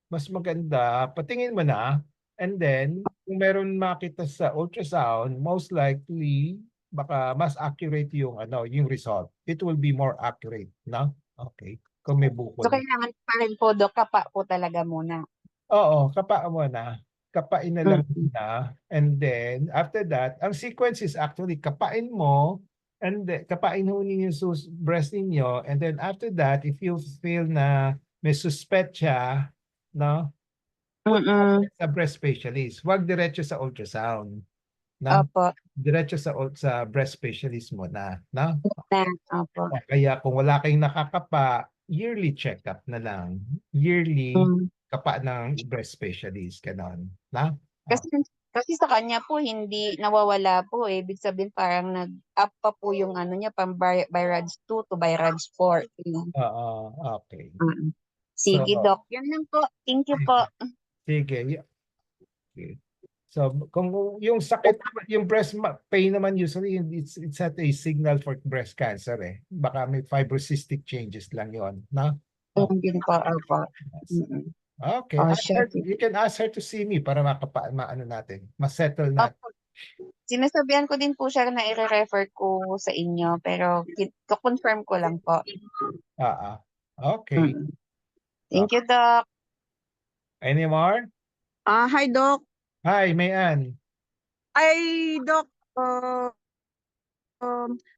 A: mas maganda, patingin mo na, and then kung meron makita sa ultrasound, most likely baka mas accurate yung yung result. It will be more accurate, no? Okay. Kung may bukol.
D: So, kailangan pa rin po, Doc, kapa po talaga muna.
A: Oo, kapa mo na. Kapain na lang muna. And then, after that, ang sequence is actually kapain mo, and then, kapain ho ninyo yung breast ninyo, and then after that, if you feel na may suspect siya, no? Sa breast specialist. Huwag diretso sa ultrasound. No?
D: Opo.
A: Diretso sa breast specialist muna. No?
D: Opo.
A: Kaya kung wala kayong nakakapa, yearly check-up na lang. Yearly kapa ng breast specialist. Ganon. Na?
D: Kasi sa kanya po, hindi nawawala po eh. Ibig sabihin parang nag-up pa po yung niya, pang BI-RADS 2 to BI-RADS 4.
A: Oo, okay.
D: Sige,
A: So,
D: Doc. Yan lang po. Thank you po.
A: Sige. Okay. So, kung yung sakit, yung breast pain naman usually, it's not a signal for breast cancer eh. Baka may fibrocystic changes lang yon, no?
D: Yun po, opo.
A: Okay. You can ask her to see me para maano natin, ma-settle natin.
D: Sinasabihan ko din po siya na i-refer ko sa inyo, pero confirm ko lang po.
A: Okay.
D: Thank you, Doc.
A: Any more?
E: Hi, Doc.
A: Hi, Mayan.
E: Doc,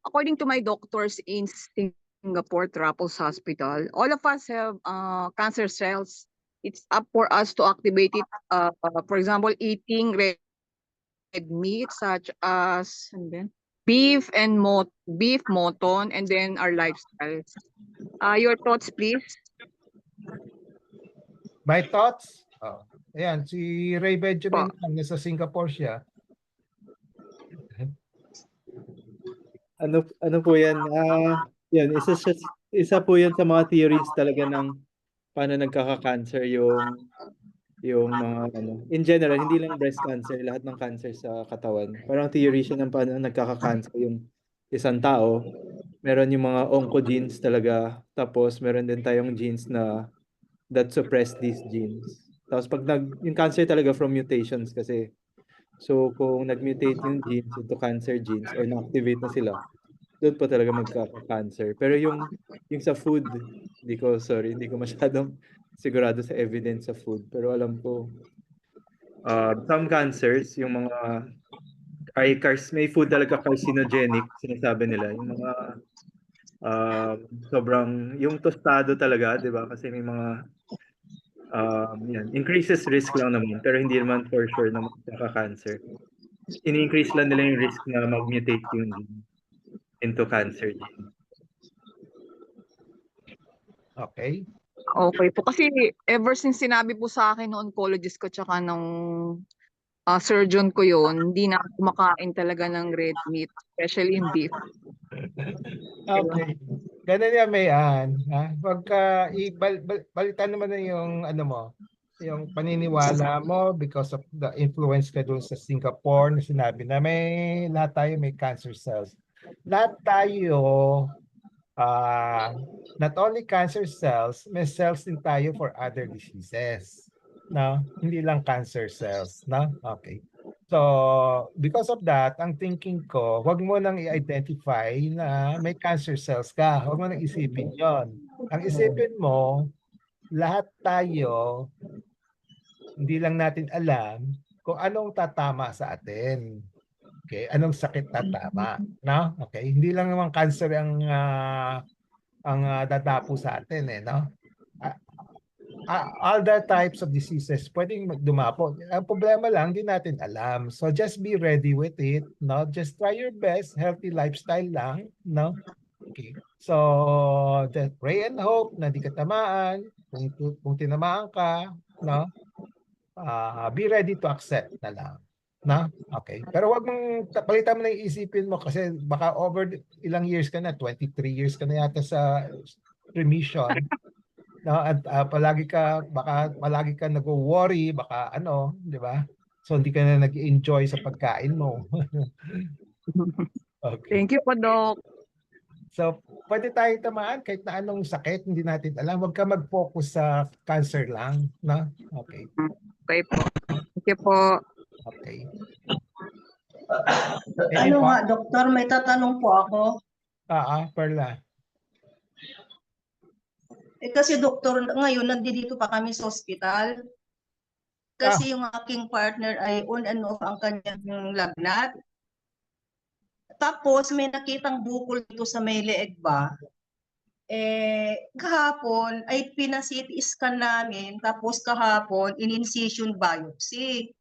E: according to my doctors in Singapore, Raffles Hospital, all of us have cancer cells. It's up for us to activate it. For example, eating red meat such as and then beef, mutton, and then our lifestyles. Your thoughts, please.
A: My thoughts? Oh, ayan, si Ray Benjamin, nasa Singapore siya.
F: Ano po yan? Yan, isa po yan sa mga theories talaga ng paano nagkaka-cancer yung mga in general, hindi lang breast cancer, lahat ng cancer sa katawan. Parang theory siya ng paano nagkaka-cancer yung isang tao. Meron yung mga oncogenes talaga, tapos meron din tayong genes na that suppress these genes. Tapos pag yung cancer talaga from mutations kasi. So kung nag-mutate yung genes into cancer genes or na-activate na sila, doon pa talaga magkaka-cancer. Pero yung sa food, hindi ko masyadong sigurado sa evidence sa food. Pero alam ko, some cancers, yung mga may food talaga carcinogenic, sinasabi nila. Yung mga sobrang, yung tostado talaga, di ba? Kasi may mga yan, increases risk lang naman, pero hindi naman for sure na magkaka-cancer. Ini-increase lang nila yung risk na mag-mutate yung gene into cancer gene.
A: Okay.
E: Okay po. Kasi ever since sinabi po sa akin ng oncologist ko tsaka ng surgeon ko yun, hindi na ako kumakain talaga ng red meat, especially yung beef.
A: Okay. Ganun yan, Mayan. Pagka balitan naman na yung yung paniniwala mo because of the influence ka doon sa Singapore na sinabi na lahat tayo may cancer cells. Lahat tayo, not only cancer cells, may cells din tayo for other diseases. No? Hindi lang cancer cells. No? Okay. So, because of that, ang thinking ko, wag mo nang i-identify na may cancer cells ka. Wag mo nang isipin yon. Ang isipin mo, lahat tayo, hindi lang natin alam kung anong tatama sa atin. Okay? Anong sakit tatama. No? Okay? Hindi lang naman cancer ang dadapo sa atin. No? All the types of diseases pwedeng dumapo. Ang problema lang, di natin alam. So just be ready with it. No? Just try your best. Healthy lifestyle lang. No? Okay. So just pray and hope na di ka tamaan. Kung tinamaan ka, no? Be ready to accept na lang. No? Okay. Pero wag mong palitan mo na isipin mo kasi baka over ilang years ka na, 23 years ka na yata sa remission. No, at palagi ka nagwo-worry, baka di ba? So hindi ka na nag-enjoy sa pagkain mo. Okay.
E: Thank you po, Doc.
A: So, pwede tayo tamaan kahit na anong sakit, hindi natin alam. Huwag ka mag-focus sa cancer lang, no? Okay.
E: Okay po. Thank you po.
A: Okay.
C: Ano nga, doktor, may tatanong po ako.
A: Perla.
C: Kasi doktor, ngayon nandito pa kami sa ospital. Kasi yung aking partner ay on and off ang kanyang lagnat. Tapos may nakitang bukol dito sa may leeg ba? Kahapon ay pina-CT scan namin, tapos kahapon in-incision biopsy.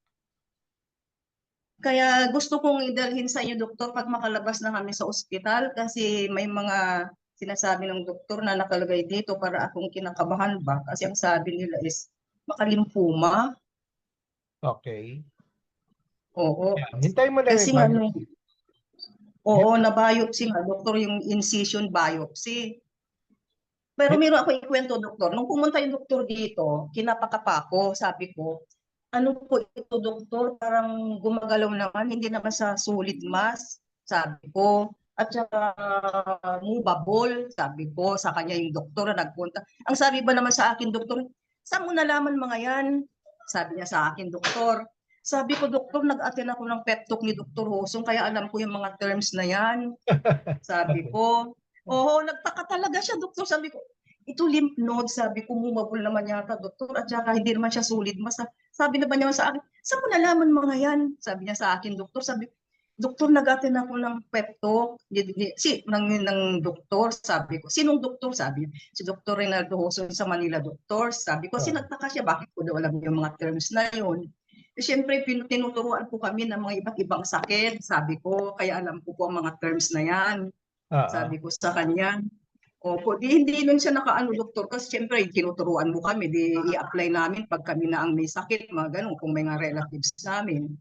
C: Kaya gusto kong idalhin sa inyo, doktor, pag makalabas na kami sa ospital kasi may mga sinasabi ng doktor na nakalagay dito para akong kinakabahan ba kasi ang sabi nila is baka lymphoma.
A: Okay.
C: Oo.
A: Hintay mo lang
C: Kasi nga na-biopsy nga, doktor, yung incision biopsy. Pero meron ako ikwento, doktor. Nung pumunta yung doktor dito, kinapakapa ko, sabi ko, ano po ito, doktor? Parang gumagalaw naman, hindi naman sa solid mass, sabi ko. At saka movable, sabi ko sa kanya yung doktor na nagpunta. Ang sabi ba naman sa akin, doktor, saan mo nalaman mga yan? Sabi niya sa akin, doktor. Sabi ko, doktor, nag-attend ako ng pep talk ni Dr. Hosong, kaya alam ko yung mga terms na yan. Sabi ko, nagtaka talaga siya, doktor. Sabi ko, ito lymph node, sabi ko, movable naman yata, doktor. At saka hindi naman siya solid. Sabi na ba niya sa akin, saan mo nalaman mga yan? Sabi niya sa akin, doktor. Sabi ko, doktor, nag-attend ako ng pep talk. Ng doktor, sabi ko. Sinong doktor? Sabi niya. Si Dr. Reynaldo Hosong sa Manila, doktor. Sabi ko, nagtaka siya, bakit ko daw alam yung mga terms na yun? Siyempre, tinuturuan po kami ng mga iba't ibang sakit, sabi ko, kaya alam ko po ang mga terms na yan.
A: Oo.
C: Sabi ko sa kanya, opo, hindi nun siya nakaano, doktor, kasi siyempre, tinuturuan mo kami, di i-apply namin pag kami na ang may sakit, mga ganun, kung may mga relatives namin.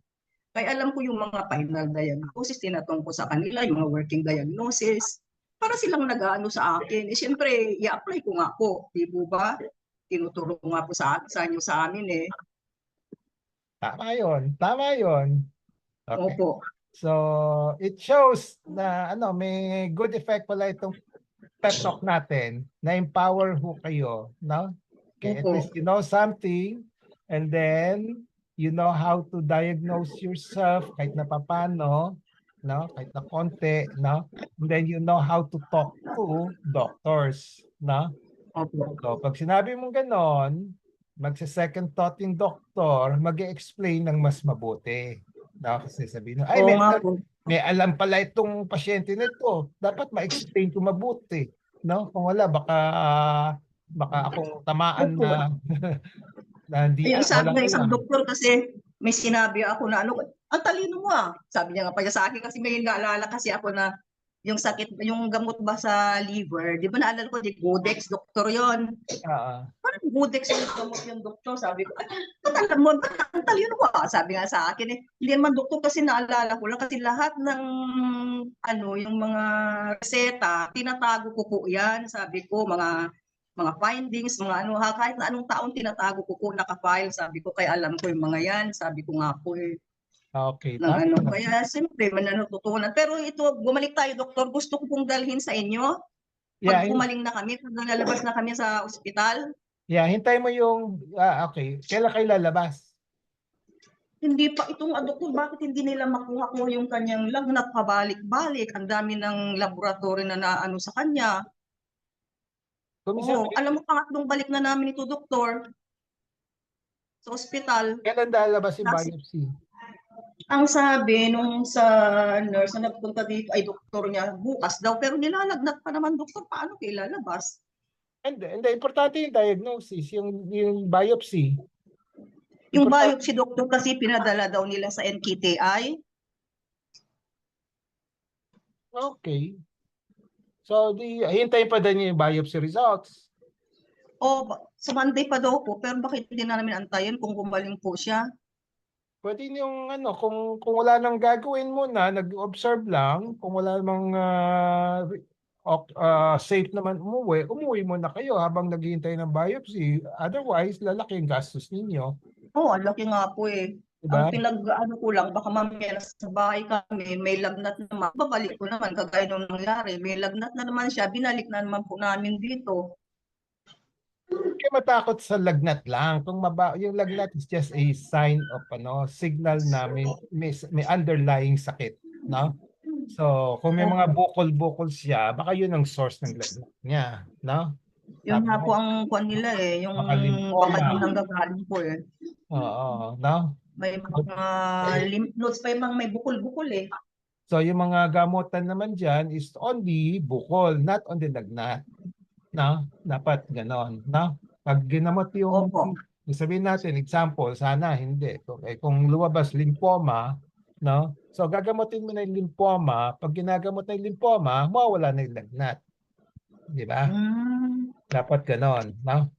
C: Kaya alam ko yung mga final diagnosis, tinatong ko sa kanila, yung mga working diagnosis, para silang nag-aano sa akin. Siyempre, i-apply ko nga po, di po ba? Tinuturo ko nga po sa inyo sa amin eh.
A: Tama yun. Tama yun. Okay.
C: Opo.
A: So, it shows na may good effect pala itong pep talk natin, na-empower ho kayo, no? Okay, at
C: Opo.
A: least you know something, and then you know how to diagnose yourself kahit na papano, no? Kahit na konti, no? And then you know how to talk to doctors, no?
C: Opo.
A: So, pag sinabi mong ganon, magsa-second thought yung doktor, mag-explain ng mas mabuti. No? Kasi sabihin, ay,
C: Oo nga po.
A: may alam pala itong pasyente nito. Dapat ma-explain ko mabuti. No? Kung wala, baka akong tamaan
C: Opo.
A: na hindi
C: Yung sabi
A: walang
C: ng isang
A: alam.
C: doktor kasi may sinabi ako na ano, ang talino mo ah. Sabi niya nga pa sa akin kasi may naalala kasi ako na yung sakit, yung gamot ba sa liver, di ba naalala ko, di Godex, doktor yon. Parang Godex yung gamot yung doktor. Sabi ko, alam mo, ang talino mo ah. Sabi nga sa akin eh, hindi naman doktor kasi naalala ko lang kasi lahat ng yung mga reseta, tinatago ko po yan. Sabi ko, mga findings, mga kahit na anong taon tinatago ko po, naka-file, sabi ko, kaya alam ko yung mga yan, sabi ko nga po eh.
A: Okay.
C: Kaya siyempre, natutunan. Pero ito, bumalik tayo, doktor, gusto ko pong dalhin sa inyo. Pag pumaling na kami, pag nalalabas na kami sa ospital.
A: Yeah, hintay mo yung, okay, kailan kayo lalabas?
C: Hindi pa itong doktor, bakit hindi nila makuha ko yung kanyang lagnat pabalik-balik? Ang dami ng laboratory na naano sa kanya. Alam mo, pangatlong balik na namin ito, doktor. Sa ospital.
A: Kailan lalabas yung biopsy?
C: Ang sabi nung sa nurse na nagpunta dito ay doktor niya, bukas daw. Pero nilalagnat pa naman, doktor, paano kayo ilalabas?
A: Hindi, importante yung diagnosis, yung biopsy.
C: Yung biopsy, doktor, kasi pinadala daw nila sa NKTI.
A: Okay. So, hintayin pa din yung biopsy results.
C: Sa Monday pa daw po, pero bakit hindi na namin antayin kung gumaling po siya?
A: Pwede yung kung wala nang gagawin muna, nag-observe lang, kung wala namang safe naman umuwi muna kayo habang naghihintay ng biopsy. Otherwise, lalaki yung gastos ninyo.
C: Ang laki nga po eh.
A: Diba?
C: Ang pinag-ano ko lang, baka mamaya sa bahay kami, may lagnat naman. Babalik ko naman, kagaya nung nangyari. May lagnat na naman siya, binalik na naman po namin dito.
A: Kaya matakot sa lagnat lang. Kung yung lagnat is just a sign of signal na may underlying sakit, no? So, kung may mga bukol-bukol siya, baka yun ang source ng lagnat niya, no?
C: Yun nga po ang kuwan nila eh, yung baka din nanggagaling po eh.
A: Oo, no?
C: May mga lymph nodes pa yung may bukol-bukol eh.
A: So, yung mga gamutan naman dyan is on the bukol, not on the lagnat. No? Dapat ganon, no? Pag ginamot yung, sabihin natin, example, sana hindi. Okay, kung lumabas lymphoma, no? So, gagamutin mo na yung lymphoma. Pag ginagamot na yung lymphoma, mawawala na yung lagnat. Di ba? Dapat ganon, no?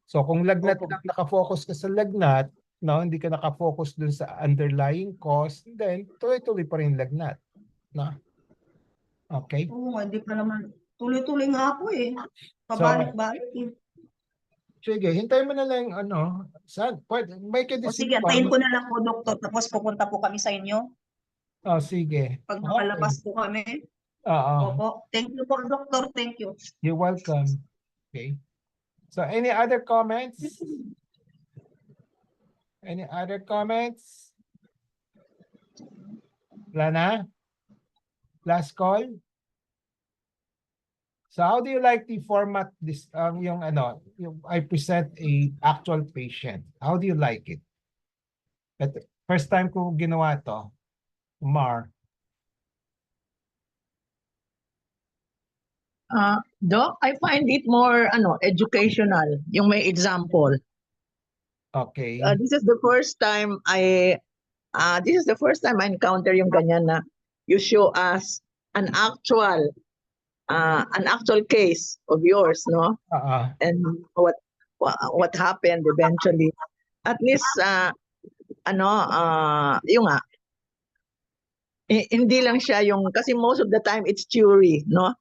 A: So, kung lagnat lang, nakafocus ka sa lagnat, no? Hindi ka nakafocus dun sa underlying cause, then tuloy-tuloy pa rin lagnat. No? Okay?
C: Oo, hindi pa naman. Tuloy-tuloy nga po eh. Pabalik-balik eh.
A: Sige, hintayin mo na lang may
C: sige, antayin ko na lang po, doktor. Tapos pupunta po kami sa inyo.
A: Sige.
C: Pag nakalabas po kami. Opo. Thank you po, doktor. Thank you.
A: You're welcome. Okay. So, any other comments? Any other comments? Wala na? Last call? So how do you like to format this yung I present a actual patient. How do you like it? But first time ko ginawa to. Mar.
B: Doc, I find it more educational, yung may example.
A: Okay.
B: This is the first time I encounter yung ganyan na you show us an actual case of yours, no? And what happened eventually. At least yung nga hindi lang siya yung kasi most of the time it's theory, no?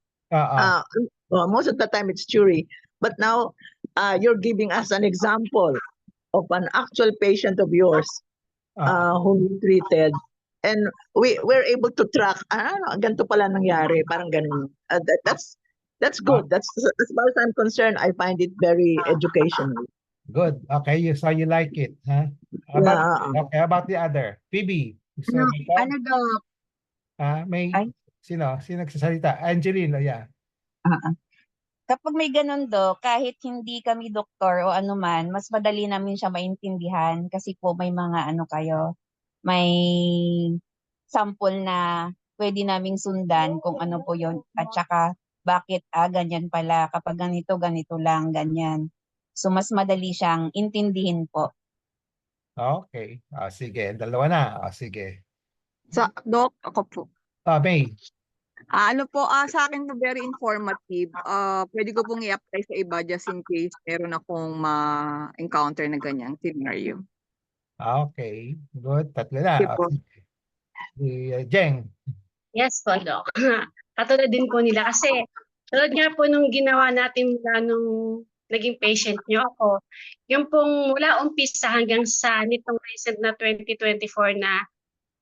B: Most of the time it's theory. But now you're giving us an example of an actual patient of yours whom you treated. And we're able to track, ganito pala nangyari, parang ganun. That's good. That's as far as I'm concerned, I find it very educational.
A: Good. Okay, so you like it, huh? Okay, about the other? Phoebe. Gusto mo ba?
D: Ano, Dok?
A: May
D: Ay.
A: sino nagsasalita? Angeline, yeah.
D: Kapag may ganun, Dok, kahit hindi kami doktor o anuman, mas madali namin siya maintindihan kasi po may mga may sample na pwede naming sundan kung ano po yun at saka bakit ganyan pala, kapag ganito, ganito lang, ganyan. So mas madali siyang intindihin po.
A: Okay. Sige, dalawa na. Sige.
E: Doc, ako po.
A: May.
E: Sa akin to very informative. Pwede ko pong i-apply sa iba just in case meron akong ma-encounter na ganyang scenario.
A: Okay. Good. Tatlo na.
E: Sige po.
A: Si Jeng.
G: Yes po, Doc. Katulad din po nila kasi tulad nga po nung ginawa natin mula nung naging patient nyo ako, yung pong mula umpisa hanggang sa nitong recent na 2024 na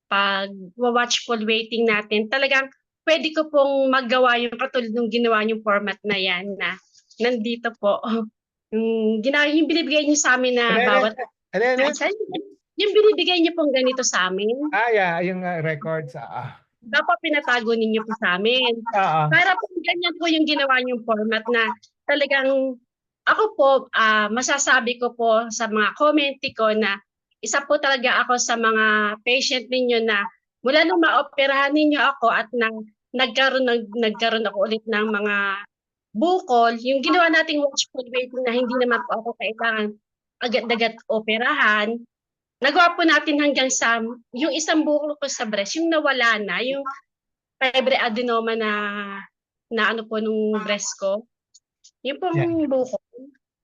G: pag-watchful waiting natin, talagang pwede ko pong magawa yung katulad nung ginawa yung format na yan na nandito po. Yung binibigay niyo sa amin na bawat... Yung binibigay niyo pong ganito sa amin.
A: Yeah, yung records.
G: Dapat pinatago ninyo po sa amin. Para po ganyan po yung ginawa niyong format na talagang ako po, masasabi ko po sa mga commenti ko na isa po talaga ako sa mga patient ninyo na mula nung maoperahan ninyo ako at nagkaroon ako ulit ng mga bukol, yung ginawa nating watchful waiting na hindi naman po ako kailangan agad-agad operahan, nagawa po natin hanggang sa yung isang bukol ko sa breast, yung nawala na, yung fibrous adenoma na ano po nung breast ko. Yung pong bukol.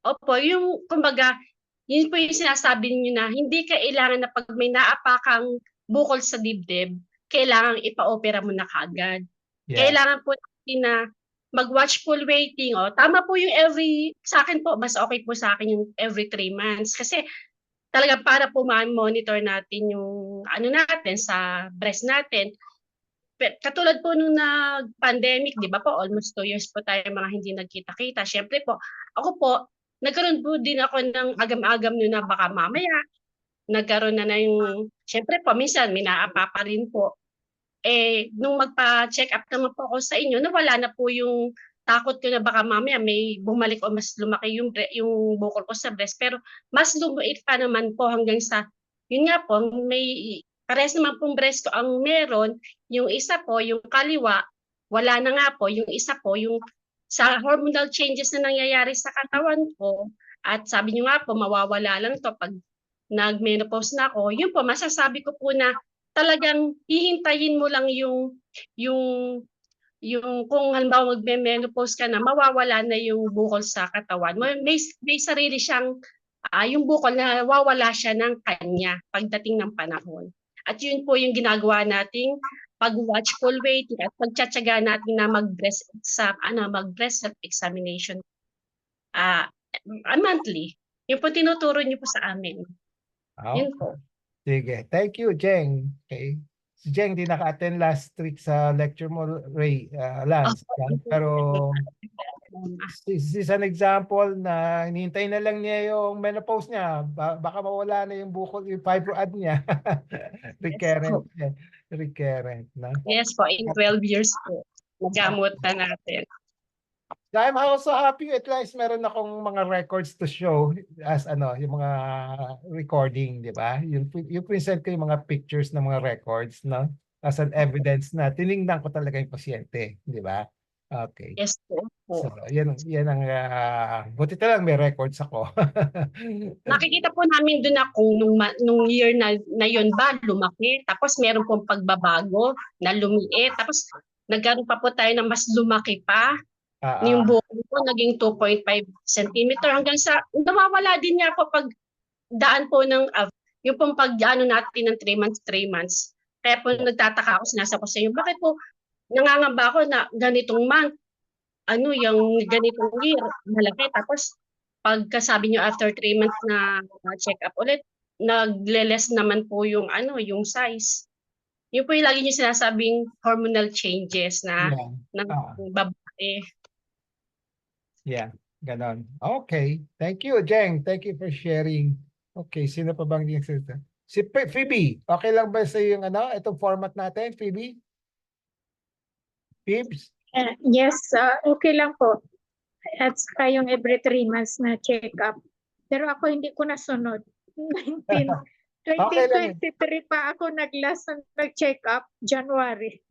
G: Opo, yung kumbaga, yun po yung sinasabi niyo na hindi kailangan na pag may naapakang bukol sa dibdib, kailangan ipa-opera mo na kaagad. Kailangan po natin na mag-watchful waiting. Tama po yung sa akin po, mas okay po sa akin yung every 3 months. Kasi talaga para po ma-monitor natin yung natin sa breast natin. Katulad po nung nag-pandemic, di ba po, almost 2 years po tayo mga hindi nagkita-kita. Siyempre po, ako po, nagkaroon po din ako ng agam-agam nyo na baka mamaya, nagkaroon na yung, siyempre po, minsan, minaapa pa rin po. Nung magpa-check up naman po ako sa inyo, nawala na po yung takot ko na baka mamaya may bumalik o mas lumaki yung bukol ko sa breast. Pero mas lumiit pa naman po hanggang sa, yun nga po, may pares naman pong breast ko ang meron, yung isa po, yung kaliwa, wala na nga po, yung isa po, yung sa hormonal changes na nangyayari sa katawan ko, at sabi nyo nga po, mawawala lang to pag nag-menopause na ako, yun po, masasabi ko po na talagang hihintayin mo lang yung kung halimbawa magme-menopause ka na, mawawala na yung bukol sa katawan. May sarili siyang, yung bukol na wawala siya ng kanya pagdating ng panahon. At yun po yung ginagawa nating pag-watchful waiting at pagtsatsaga natin na mag-breast self examination monthly. Yun po tinuturo niyo po sa amin. Yun po.
A: Sige. Thank you, Jeng. Okay. Si Jeng di naka-attend last week sa lecture mo, Ray, Lance. Pero this is an example na hinihintay na lang niya yung menopause niya. Baka mawala na yung bukol, yung fibroad niya. Recurrent. Recurrent. No?
G: Yes po, in 12 years po. Nagamot na natin.
A: So I'm also happy at least meron akong mga records to show as yung mga recording, di ba? Yung present ko yung mga pictures ng mga records, no? As an evidence na tiningnan ko talaga yung pasyente, di ba? Okay.
G: Yes po.
A: So, yan ang buti na lang may records ako.
G: Nakikita po namin doon ako nung year na yun ba, lumaki. Tapos meron pong pagbabago na lumiit. Tapos nagkaroon pa po tayo ng mas lumaki pa. Yung buhok ko naging 2.5 centimeter hanggang sa nawawala din niya po pag daan po ng yung pong pag-ano natin ng 3 months. Kaya po nagtataka ako, sinasa ko sa inyo, bakit po nangangamba ako na ganitong month, yung ganitong year, malaki. Tapos pagkasabi nyo after 3 months na check up ulit, nagle-less naman po yung yung size. Yun po yung lagi nyo sinasabing hormonal changes na ng babae.
A: Yeah, ganon. Okay. Thank you, Jeng. Thank you for sharing. Okay, sino pa bang yung salita? Si Phoebe, okay lang ba sa yung itong format natin, Phoebe? Phoebes?
H: Yes, okay lang po. At saka yung every 3 months na check-up. Pero ako hindi ko nasunod. 2023 pa ako nag-last nag-check-up, January.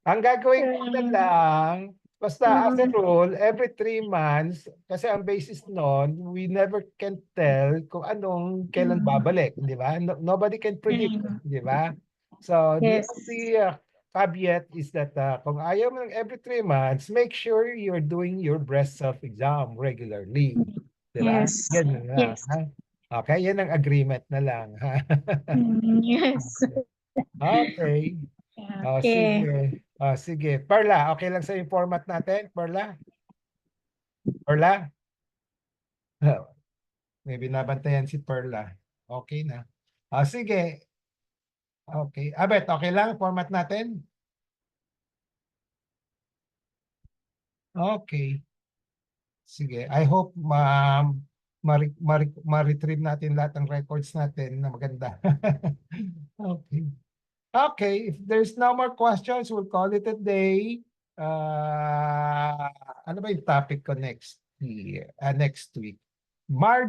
A: Ang gagawin ko na lang, basta as a rule, every 3 months, kasi ang basis nun, we never can tell kung kailan babalik, di ba? Nobody can predict, di ba? So,
H: Yes.
A: the caveat is that kung ayaw mo ng every 3 months, make sure you're doing your breast self-exam regularly. Di ba?
H: Yes.
A: Yan na.
H: Yes.
A: Okay, yan ang agreement na lang.
H: Yes.
A: Okay.
H: Okay.
A: Sige. Perla, okay lang sa yung format natin? Perla? Perla? May binabantayan si Perla. Okay na. Sige. Okay. Abet, okay lang format natin? Okay. Sige. I hope ma-retrieve natin lahat ng records natin na maganda. Okay. Okay, if there's no more questions, we'll call it a day. Ano ba yung topic ko next week? Mar,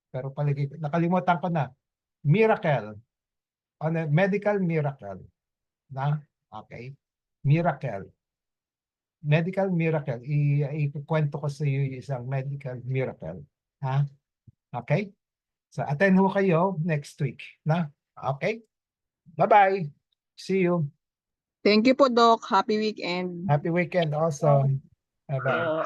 A: pero nakalimutan ko na. Miracle. Medical miracle. Okay. Miracle. Medical miracle. Ikwento ko sa iyo yung isang medical miracle. Okay? So, attend ho kayo next week. Okay? Bye-bye. See you.
E: Thank you po, Doc. Happy weekend.
A: Happy weekend also. Bye-bye.